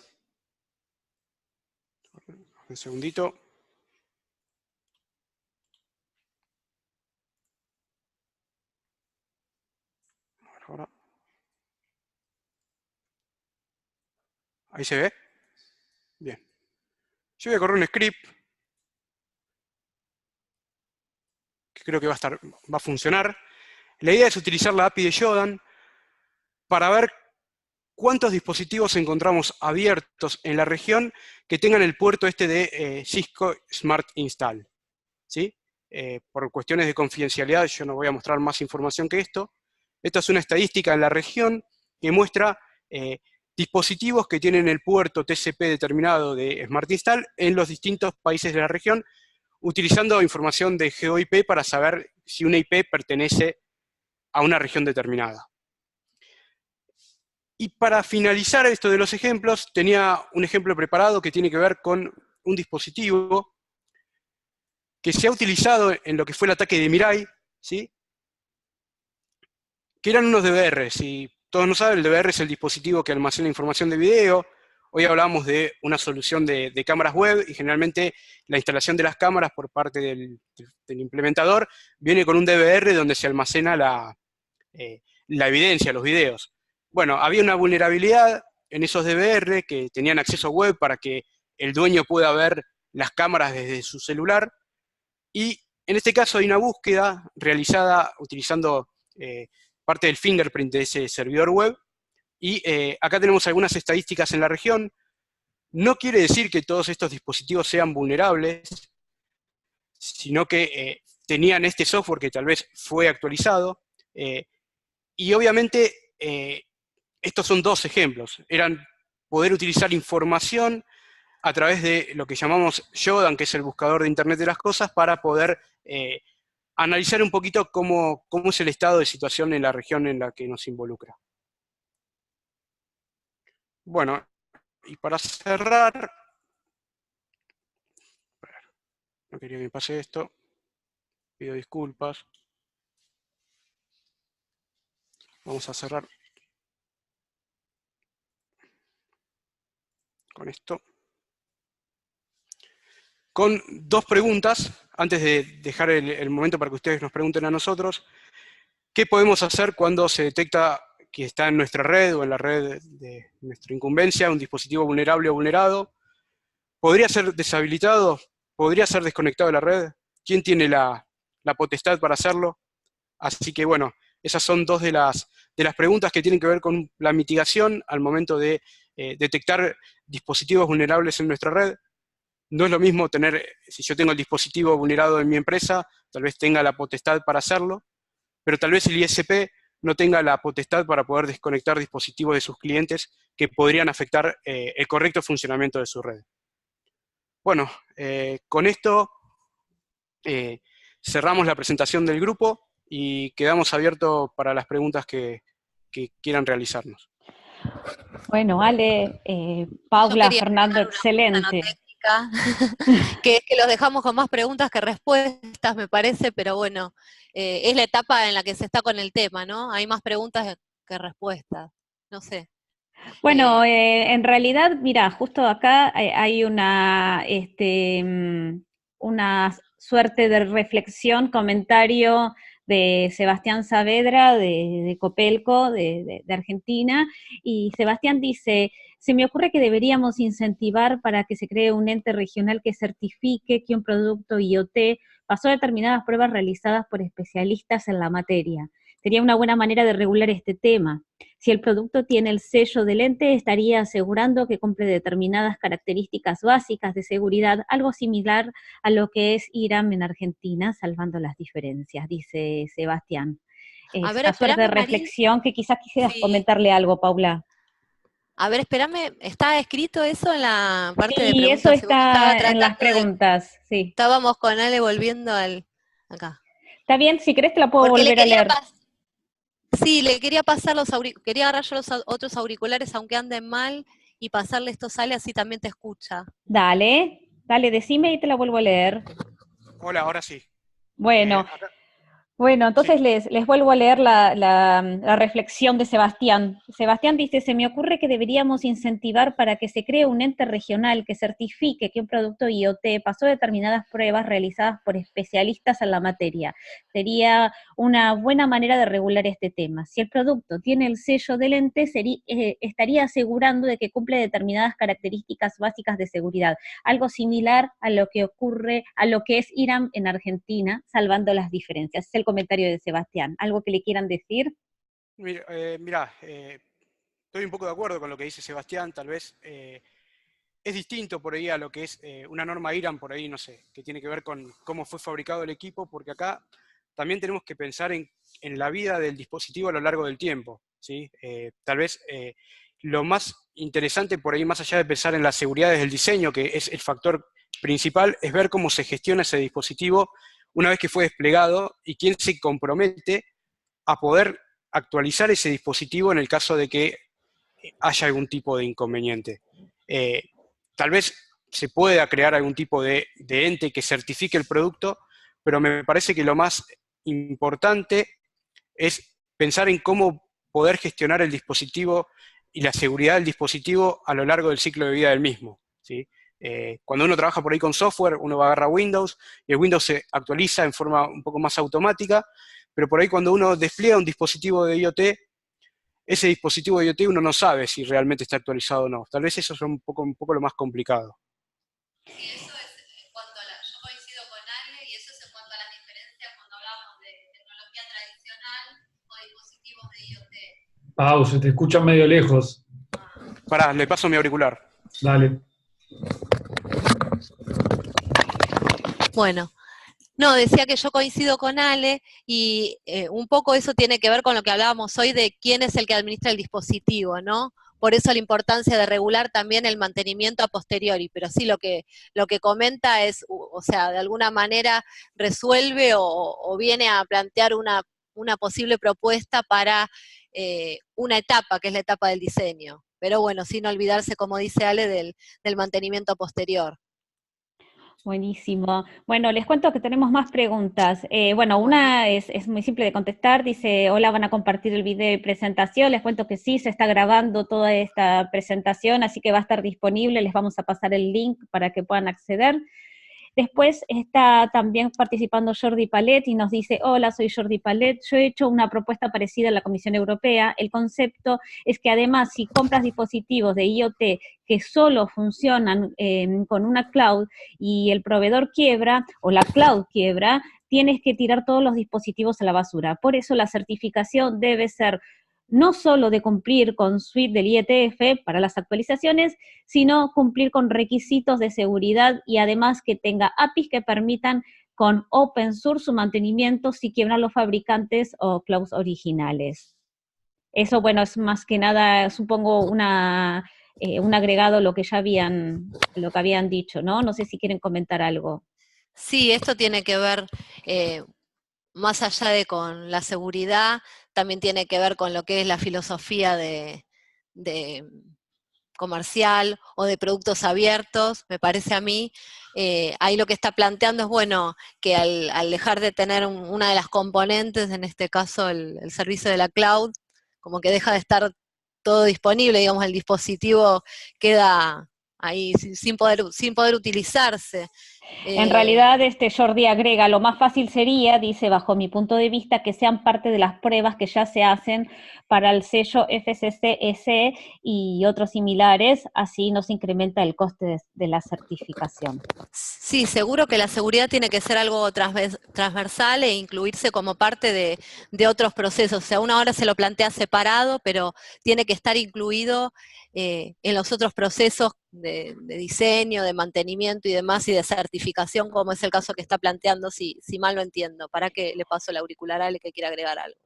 Un segundito. Ahora. ¿Ahí se ve? Bien. Yo voy a correr un script que creo que va a funcionar. La idea es utilizar la API de Shodan para ver cuántos dispositivos encontramos abiertos en la región que tengan el puerto este de Cisco Smart Install, ¿sí? Por cuestiones de confidencialidad yo no voy a mostrar más información que esto. Esto es una estadística en la región que muestra dispositivos que tienen el puerto TCP determinado de Smart Install en los distintos países de la región, utilizando información de GeoIP para saber si una IP pertenece a una región determinada. Y para finalizar esto de los ejemplos, tenía un ejemplo preparado que tiene que ver con un dispositivo que se ha utilizado en lo que fue el ataque de Mirai, ¿sí? Que eran unos DVR. Si todos no saben, el DVR es el dispositivo que almacena información de video. Hoy hablamos de una solución de cámaras web, y generalmente la instalación de las cámaras por parte del implementador viene con un DVR donde se almacena la evidencia, los videos. Bueno, había una vulnerabilidad en esos DVR que tenían acceso web para que el dueño pueda ver las cámaras desde su celular, y en este caso hay una búsqueda realizada utilizando parte del fingerprint de ese servidor web, y acá tenemos algunas estadísticas en la región. No quiere decir que todos estos dispositivos sean vulnerables, sino que tenían este software que tal vez fue actualizado, y obviamente estos son dos ejemplos. Eran poder utilizar información a través de lo que llamamos Shodan, que es el buscador de Internet de las cosas, para poder analizar un poquito cómo es el estado de situación en la región en la que nos involucra. Bueno, y para cerrar, no quería que me pase esto, pido disculpas. Vamos a cerrar con esto. Con dos preguntas, antes de dejar el momento para que ustedes nos pregunten a nosotros. ¿Qué podemos hacer cuando se detecta que está en nuestra red o en la red de nuestra incumbencia un dispositivo vulnerable o vulnerado? ¿Podría ser deshabilitado? ¿Podría ser desconectado de la red? ¿Quién tiene la potestad para hacerlo? Así que bueno, esas son dos de las preguntas que tienen que ver con la mitigación al momento de detectar dispositivos vulnerables en nuestra red. No es lo mismo tener, si yo tengo el dispositivo vulnerado en mi empresa, tal vez tenga la potestad para hacerlo, pero tal vez el ISP no tenga la potestad para poder desconectar dispositivos de sus clientes que podrían afectar el correcto funcionamiento de su red. Bueno, con esto cerramos la presentación del grupo y quedamos abiertos para las preguntas que quieran realizarnos. Bueno, Ale, Yo Paula, quería Fernando, agregar una cuestión no excelente. técnica, que es que los dejamos con más preguntas que respuestas, me parece, pero bueno, es la etapa en la que se está con el tema, ¿no? Hay más preguntas que respuestas, no sé. Bueno, Eh, en realidad, mira, justo acá hay una suerte de reflexión, comentario de Sebastián Saavedra de Copelco, de Argentina, y Sebastián dice, se me ocurre que deberíamos incentivar para que se cree un ente regional que certifique que un producto IoT pasó determinadas pruebas realizadas por especialistas en la materia. Sería una buena manera de regular este tema. Si el producto tiene el sello del ente, estaría asegurando que cumple determinadas características básicas de seguridad, algo similar a lo que es IRAM en Argentina, salvando las diferencias, dice Sebastián. a Es ver, una suerte de espérame, Marí. reflexión que quizás quisieras Sí. comentarle algo, Paula. A ver, espérame, ¿está escrito eso en la parte de Sí, eso preguntas? Según estaba está en las tratando de... preguntas, sí. Estábamos con Ale volviendo al... acá. Está bien, si querés te la puedo Porque le volver a quería leer. pasar... Sí, le quería pasar quería agarrar yo los otros auriculares, aunque anden mal, y pasarle estos a Ale, así también te escucha. Dale, dale, decime y te la vuelvo a leer. Hola, ahora sí. Bueno, Acá, Bueno, sí. entonces les vuelvo a leer la reflexión de Sebastián. Sebastián dice, se me ocurre que deberíamos incentivar para que se cree un ente regional que certifique que un producto IoT pasó determinadas pruebas realizadas por especialistas en la materia. Sería una buena manera de regular este tema. Si el producto tiene el sello del ente, estaría asegurando de que cumple determinadas características básicas de seguridad, algo similar a lo que ocurre, a lo que es IRAM en Argentina, salvando las diferencias. Es el comentario de Sebastián. ¿Algo que le quieran decir? Mirá, estoy un poco de acuerdo con lo que dice Sebastián, tal vez es distinto por ahí a lo que es una norma IRAM, por ahí, no sé, que tiene que ver con cómo fue fabricado el equipo, porque acá también tenemos que pensar en la vida del dispositivo a lo largo del tiempo, ¿sí? Tal vez lo más interesante por ahí, más allá de pensar en la seguridad desde el diseño, que es el factor principal, es ver cómo se gestiona ese dispositivo una vez que fue desplegado y quién se compromete a poder actualizar ese dispositivo en el caso de que haya algún tipo de inconveniente. Eh, Tal vez se pueda crear algún tipo de ente que certifique el producto, pero me parece que lo más importante es pensar en cómo poder gestionar el dispositivo y la seguridad del dispositivo a lo largo del ciclo de vida del mismo, ¿sí? Cuando uno trabaja por ahí con software, uno agarra Windows y el Windows se actualiza en forma un poco más automática, pero por ahí cuando uno despliega un dispositivo de IoT, ese dispositivo de IoT uno no sabe si realmente está actualizado o no. Tal vez eso es un poco lo más complicado. Sí, eso es en cuanto a yo coincido con Ale, y eso es en cuanto a las diferencias cuando hablamos de tecnología tradicional o dispositivos de IoT. Pau, se te escucha medio lejos. Pará, le paso mi auricular. Dale. Bueno, no, decía que yo coincido con Ale y un poco eso tiene que ver con lo que hablábamos hoy de quién es el que administra el dispositivo, ¿no? Por eso la importancia de regular también el mantenimiento a posteriori, pero sí lo que comenta es, o sea, de alguna manera resuelve o viene a plantear una posible propuesta para una etapa, que es la etapa del diseño. Pero bueno, sin olvidarse, como dice Ale, del mantenimiento posterior. Buenísimo. Bueno, les cuento que tenemos más preguntas. Bueno, Bueno. una es muy simple de contestar. Dice, hola, ¿van a compartir el video de presentación? Les cuento que sí, se está grabando toda esta presentación, así que va a estar disponible. Les vamos a pasar el link para que puedan acceder. Después está también participando Jordi Palet y nos dice, hola, soy Jordi Palet, yo he hecho una propuesta parecida a la Comisión Europea. El concepto es que además si compras dispositivos de IoT que solo funcionan con una cloud y el proveedor quiebra o la cloud quiebra, tienes que tirar todos los dispositivos a la basura. Por eso la certificación debe ser no solo de cumplir con suite del IETF para las actualizaciones, sino cumplir con requisitos de seguridad y además que tenga APIs que permitan con open source su mantenimiento si quiebran los fabricantes o clouds originales. Eso, bueno, es más que nada, supongo, un agregado a lo que ya lo que habían dicho, ¿no? No sé si quieren comentar algo. Sí, esto tiene que ver, más allá de con la seguridad, también tiene que ver con lo que es la filosofía de comercial o de productos abiertos, me parece a mí. Ahí lo que está planteando es, bueno, que al dejar de tener una de las componentes, en este caso el servicio de la cloud, como que deja de estar todo disponible, digamos, el dispositivo queda ahí sin poder utilizarse. En realidad, Jordi agrega, lo más fácil sería, dice, bajo mi punto de vista, que sean parte de las pruebas que ya se hacen para el sello FCC-SE y otros similares, así no se incrementa el coste de la certificación. Sí, seguro que la seguridad tiene que ser algo transversal e incluirse como parte de otros procesos. O sea, uno ahora se lo plantea separado, pero tiene que estar incluido en los otros procesos de diseño, de mantenimiento y demás, y de certificación, como es el caso que está planteando, si mal lo entiendo. ¿Para qué le paso el auricular a Ale que quiera agregar algo?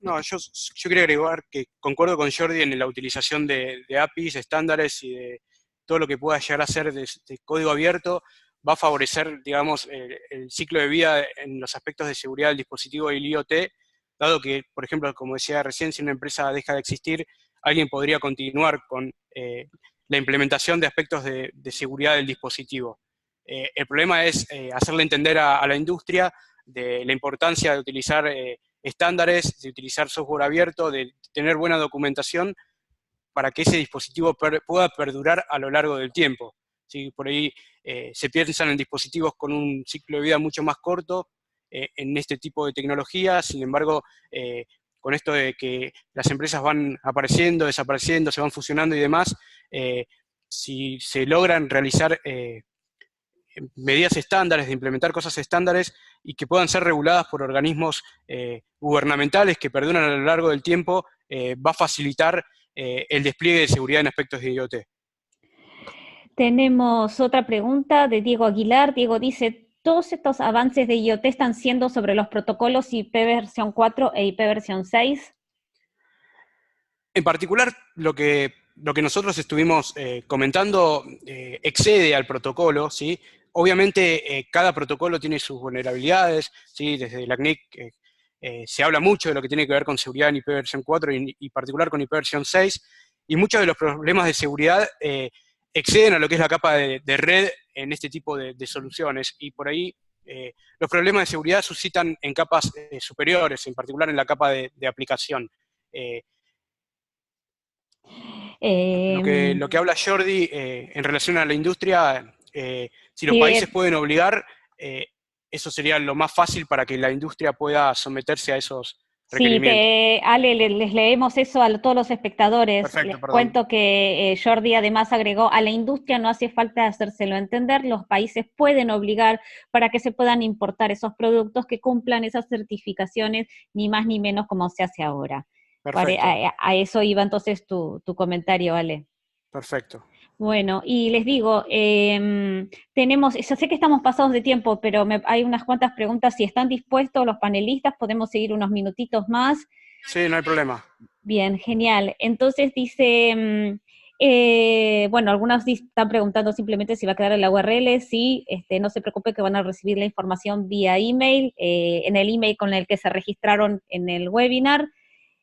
No, yo quería agregar que concuerdo con Jordi en la utilización de APIs, estándares y de todo lo que pueda llegar a ser de código abierto, va a favorecer, digamos, el ciclo de vida en los aspectos de seguridad del dispositivo y el IoT, dado que, por ejemplo, como decía recién, si una empresa deja de existir, alguien podría continuar con la implementación de aspectos de seguridad del dispositivo. El problema es hacerle entender a la industria de la importancia de utilizar estándares, de utilizar software abierto, de tener buena documentación para que ese dispositivo pueda perdurar a lo largo del tiempo. ¿Sí? Por ahí se piensan en dispositivos con un ciclo de vida mucho más corto en este tipo de tecnología, sin embargo, con esto de que las empresas van apareciendo, desapareciendo, se van fusionando y demás, si se logran realizar medidas estándares, de implementar cosas estándares y que puedan ser reguladas por organismos gubernamentales que perduran a lo largo del tiempo, va a facilitar el despliegue de seguridad en aspectos de IoT. Tenemos otra pregunta de Diego Aguilar. Diego dice, ¿todos estos avances de IoT están siendo sobre los protocolos IP versión 4 e IP versión 6? En particular, lo que nosotros estuvimos comentando excede al protocolo, ¿sí? Obviamente, cada protocolo tiene sus vulnerabilidades, ¿sí? Desde la CNIC se habla mucho de lo que tiene que ver con seguridad en IP versión 4 y particular con IP versión 6, y muchos de los problemas de seguridad exceden a lo que es la capa de red en este tipo de soluciones, y por ahí los problemas de seguridad suscitan en capas superiores, en particular en la capa de aplicación. Lo que habla Jordi en relación a la industria, si los países pueden obligar, eso sería lo más fácil para que la industria pueda someterse a esos requerimientos. Sí, Ale, les leemos eso a todos los espectadores. Perfecto, les perdón. Cuento que Jordi además agregó, a la industria no hace falta hacérselo entender, los países pueden obligar para que se puedan importar esos productos que cumplan esas certificaciones, ni más ni menos como se hace ahora. Perfecto. A eso iba entonces tu comentario, Ale. Perfecto. Bueno, y les digo, tenemos, yo sé que estamos pasados de tiempo, pero hay unas cuantas preguntas. Si están dispuestos los panelistas, podemos seguir unos minutitos más. Sí, no hay problema. Bien, genial. Entonces dice, bueno, algunos están preguntando simplemente si va a quedar en la URL. Sí, no se preocupe que van a recibir la información vía email, en el email con el que se registraron en el webinar.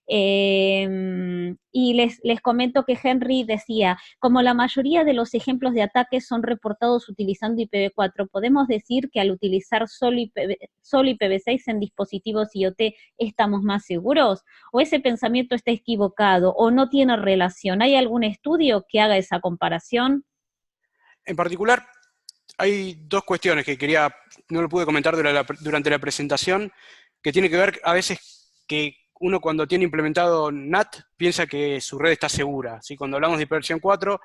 Y les comento que Henry decía, como la mayoría de los ejemplos de ataques son reportados utilizando IPv4, ¿podemos decir que al utilizar solo IPv6 en dispositivos IoT estamos más seguros? ¿O ese pensamiento está equivocado o no tiene relación? ¿Hay algún estudio que haga esa comparación? En particular, hay dos cuestiones que no lo pude comentar durante la presentación, que tiene que ver a veces que uno cuando tiene implementado NAT piensa que su red está segura. ¿Sí? Cuando hablamos de IPv4, 4,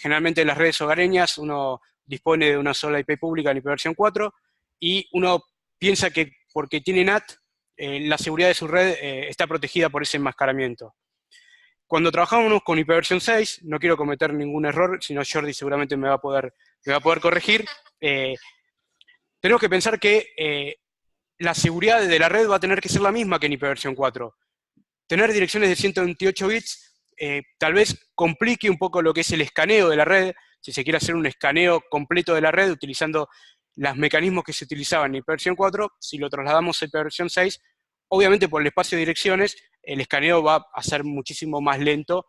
generalmente en las redes hogareñas uno dispone de una sola IP pública en IPv4 4, y uno piensa que porque tiene NAT, la seguridad de su red está protegida por ese enmascaramiento. Cuando trabajamos con IPv4 6, no quiero cometer ningún error, si no Jordi seguramente me va a poder corregir, tenemos que pensar que la seguridad de la red va a tener que ser la misma que en IPv4 4. Tener direcciones de 128 bits tal vez complique un poco lo que es el escaneo de la red, si se quiere hacer un escaneo completo de la red utilizando los mecanismos que se utilizaban en IPv4 4, si lo trasladamos a IPv4 6, obviamente por el espacio de direcciones el escaneo va a ser muchísimo más lento,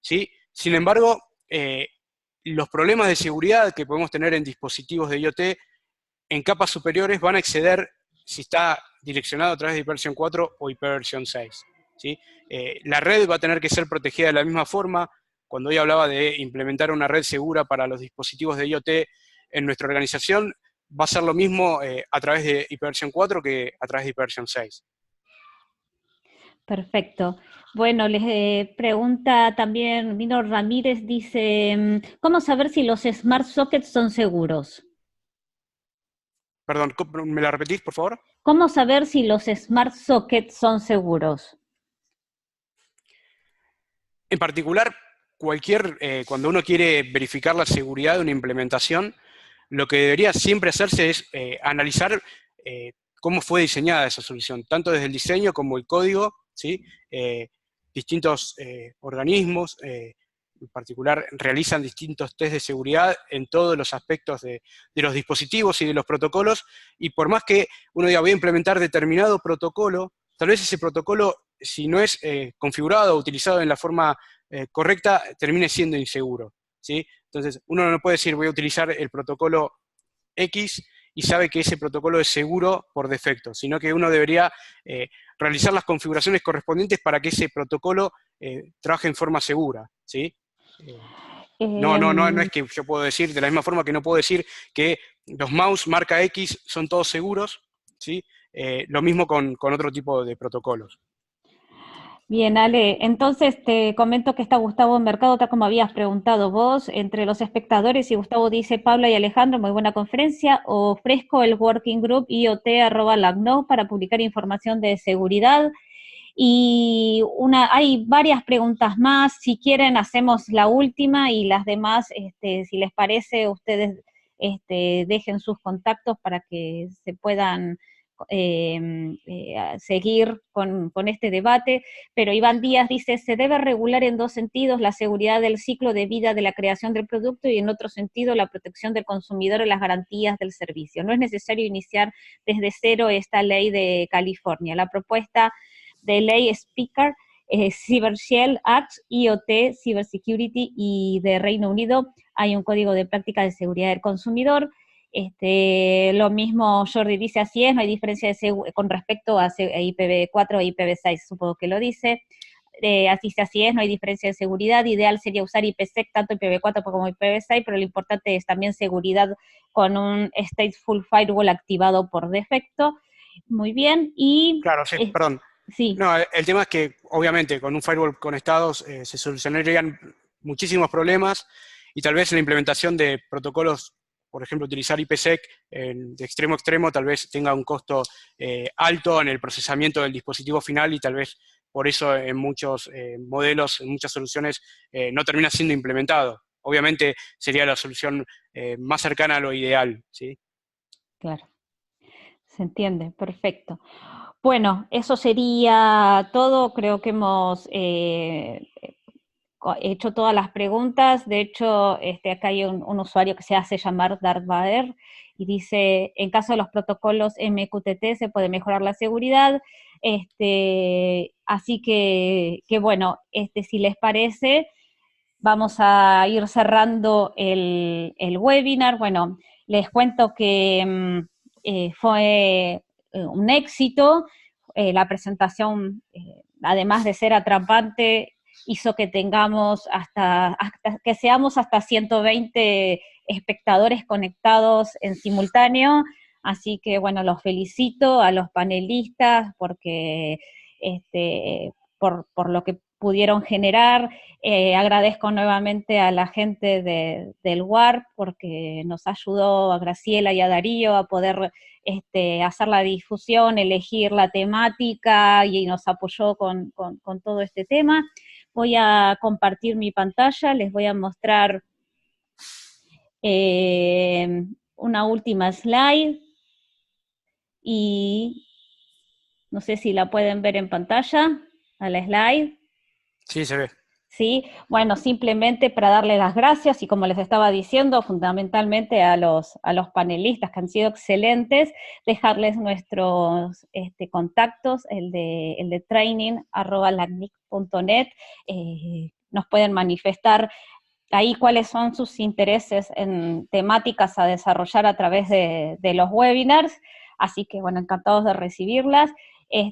¿sí? Sin embargo, los problemas de seguridad que podemos tener en dispositivos de IoT en capas superiores van a exceder si está direccionado a través de IPv4 o IPv6, ¿sí? La red va a tener que ser protegida de la misma forma. Cuando hoy hablaba de implementar una red segura para los dispositivos de IoT en nuestra organización, va a ser lo mismo a través de IPv4 que a través de IPv6. Perfecto. Bueno, les pregunta también Mino Ramírez, dice, ¿cómo saber si los Smart Sockets son seguros? Perdón, ¿me la repetís, por favor? ¿Cómo saber si los Smart Sockets son seguros? En particular, cuando uno quiere verificar la seguridad de una implementación, lo que debería siempre hacerse es analizar cómo fue diseñada esa solución, tanto desde el diseño como el código, ¿sí? Distintos organismos, en particular, realizan distintos test de seguridad en todos los aspectos de los dispositivos y de los protocolos, y por más que uno diga voy a implementar determinado protocolo, tal vez ese protocolo, si no es configurado o utilizado en la forma correcta, termine siendo inseguro, ¿sí? Entonces, uno no puede decir voy a utilizar el protocolo X y sabe que ese protocolo es seguro por defecto, sino que uno debería realizar las configuraciones correspondientes para que ese protocolo trabaje en forma segura, ¿sí? No es que yo puedo decir, de la misma forma que no puedo decir que los mouse marca X son todos seguros, ¿sí? Lo mismo con otro tipo de protocolos. Bien, Ale, entonces te comento que está Gustavo Mercado, tal como habías preguntado vos, entre los espectadores, y Gustavo dice, Paula y Alejandro, muy buena conferencia, ofrezco el Working Group IoT@lagno para publicar información de seguridad. Y hay varias preguntas más, si quieren hacemos la última y las demás, si les parece, ustedes dejen sus contactos para que se puedan seguir con este debate. Pero Iván Díaz dice, se debe regular en dos sentidos, la seguridad del ciclo de vida de la creación del producto y en otro sentido la protección del consumidor y las garantías del servicio. No es necesario iniciar desde cero esta ley de California. La propuesta de ley Speaker, Cyber Shell Act, IoT, Cybersecurity, y de Reino Unido hay un código de práctica de seguridad del consumidor. Lo mismo Jordi dice, así es, no hay diferencia con respecto a IPv4 e IPv6, supongo que lo dice. Así es, no hay diferencia de seguridad, ideal sería usar IPsec, tanto IPv4 como IPv6, pero lo importante es también seguridad con un Stateful Firewall activado por defecto. Muy bien, y... Claro, sí, perdón. Sí. No, el tema es que, obviamente, con un firewall conectados se solucionarían muchísimos problemas y tal vez la implementación de protocolos, por ejemplo, utilizar IPsec de extremo a extremo, tal vez tenga un costo alto en el procesamiento del dispositivo final y tal vez por eso en muchos modelos, en muchas soluciones, no termina siendo implementado. Obviamente sería la solución más cercana a lo ideal, ¿sí? Claro. Se entiende, perfecto. Bueno, eso sería todo. Creo que hemos hecho todas las preguntas. De hecho, acá hay un usuario que se hace llamar Darth Vader y dice, en caso de los protocolos MQTT se puede mejorar la seguridad. Así que bueno, si les parece, vamos a ir cerrando el webinar. Bueno, les cuento que fue un éxito. La presentación, además de ser atrapante, hizo que tengamos que seamos hasta 120 espectadores conectados en simultáneo. Así que, bueno, los felicito a los panelistas porque por lo que pudieron generar. Agradezco nuevamente a la gente del WARP porque nos ayudó, a Graciela y a Darío, a poder hacer la difusión, elegir la temática y nos apoyó con todo este tema. Voy a compartir mi pantalla, les voy a mostrar una última slide y no sé si la pueden ver en pantalla, a la slide. Sí, se ve. ¿sí? Bueno, simplemente para darles las gracias y como les estaba diciendo, fundamentalmente a los panelistas que han sido excelentes, dejarles nuestros contactos, el de training@lacnic.net, nos pueden manifestar ahí cuáles son sus intereses en temáticas a desarrollar a través de los webinars, así que bueno, encantados de recibirlas.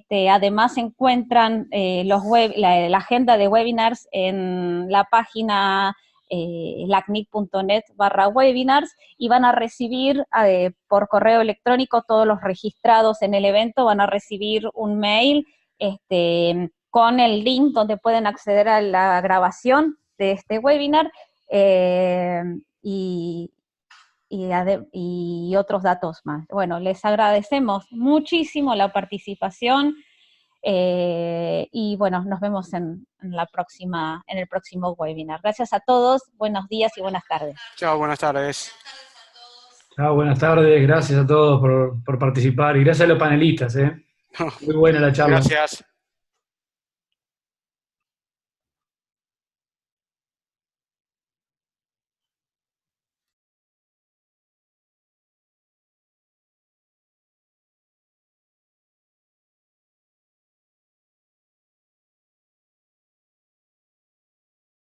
Además encuentran la agenda de webinars en la página lacnic.net/webinars y van a recibir por correo electrónico, todos los registrados en el evento van a recibir un mail con el link donde pueden acceder a la grabación de este webinar y otros datos más. Bueno, les agradecemos muchísimo la participación y bueno, nos vemos en el próximo webinar. Gracias a todos, buenos días y buenas tardes. Chao, buenas tardes. Chao, buenas tardes, gracias a todos por participar y gracias a los panelistas, Muy buena la charla. Gracias.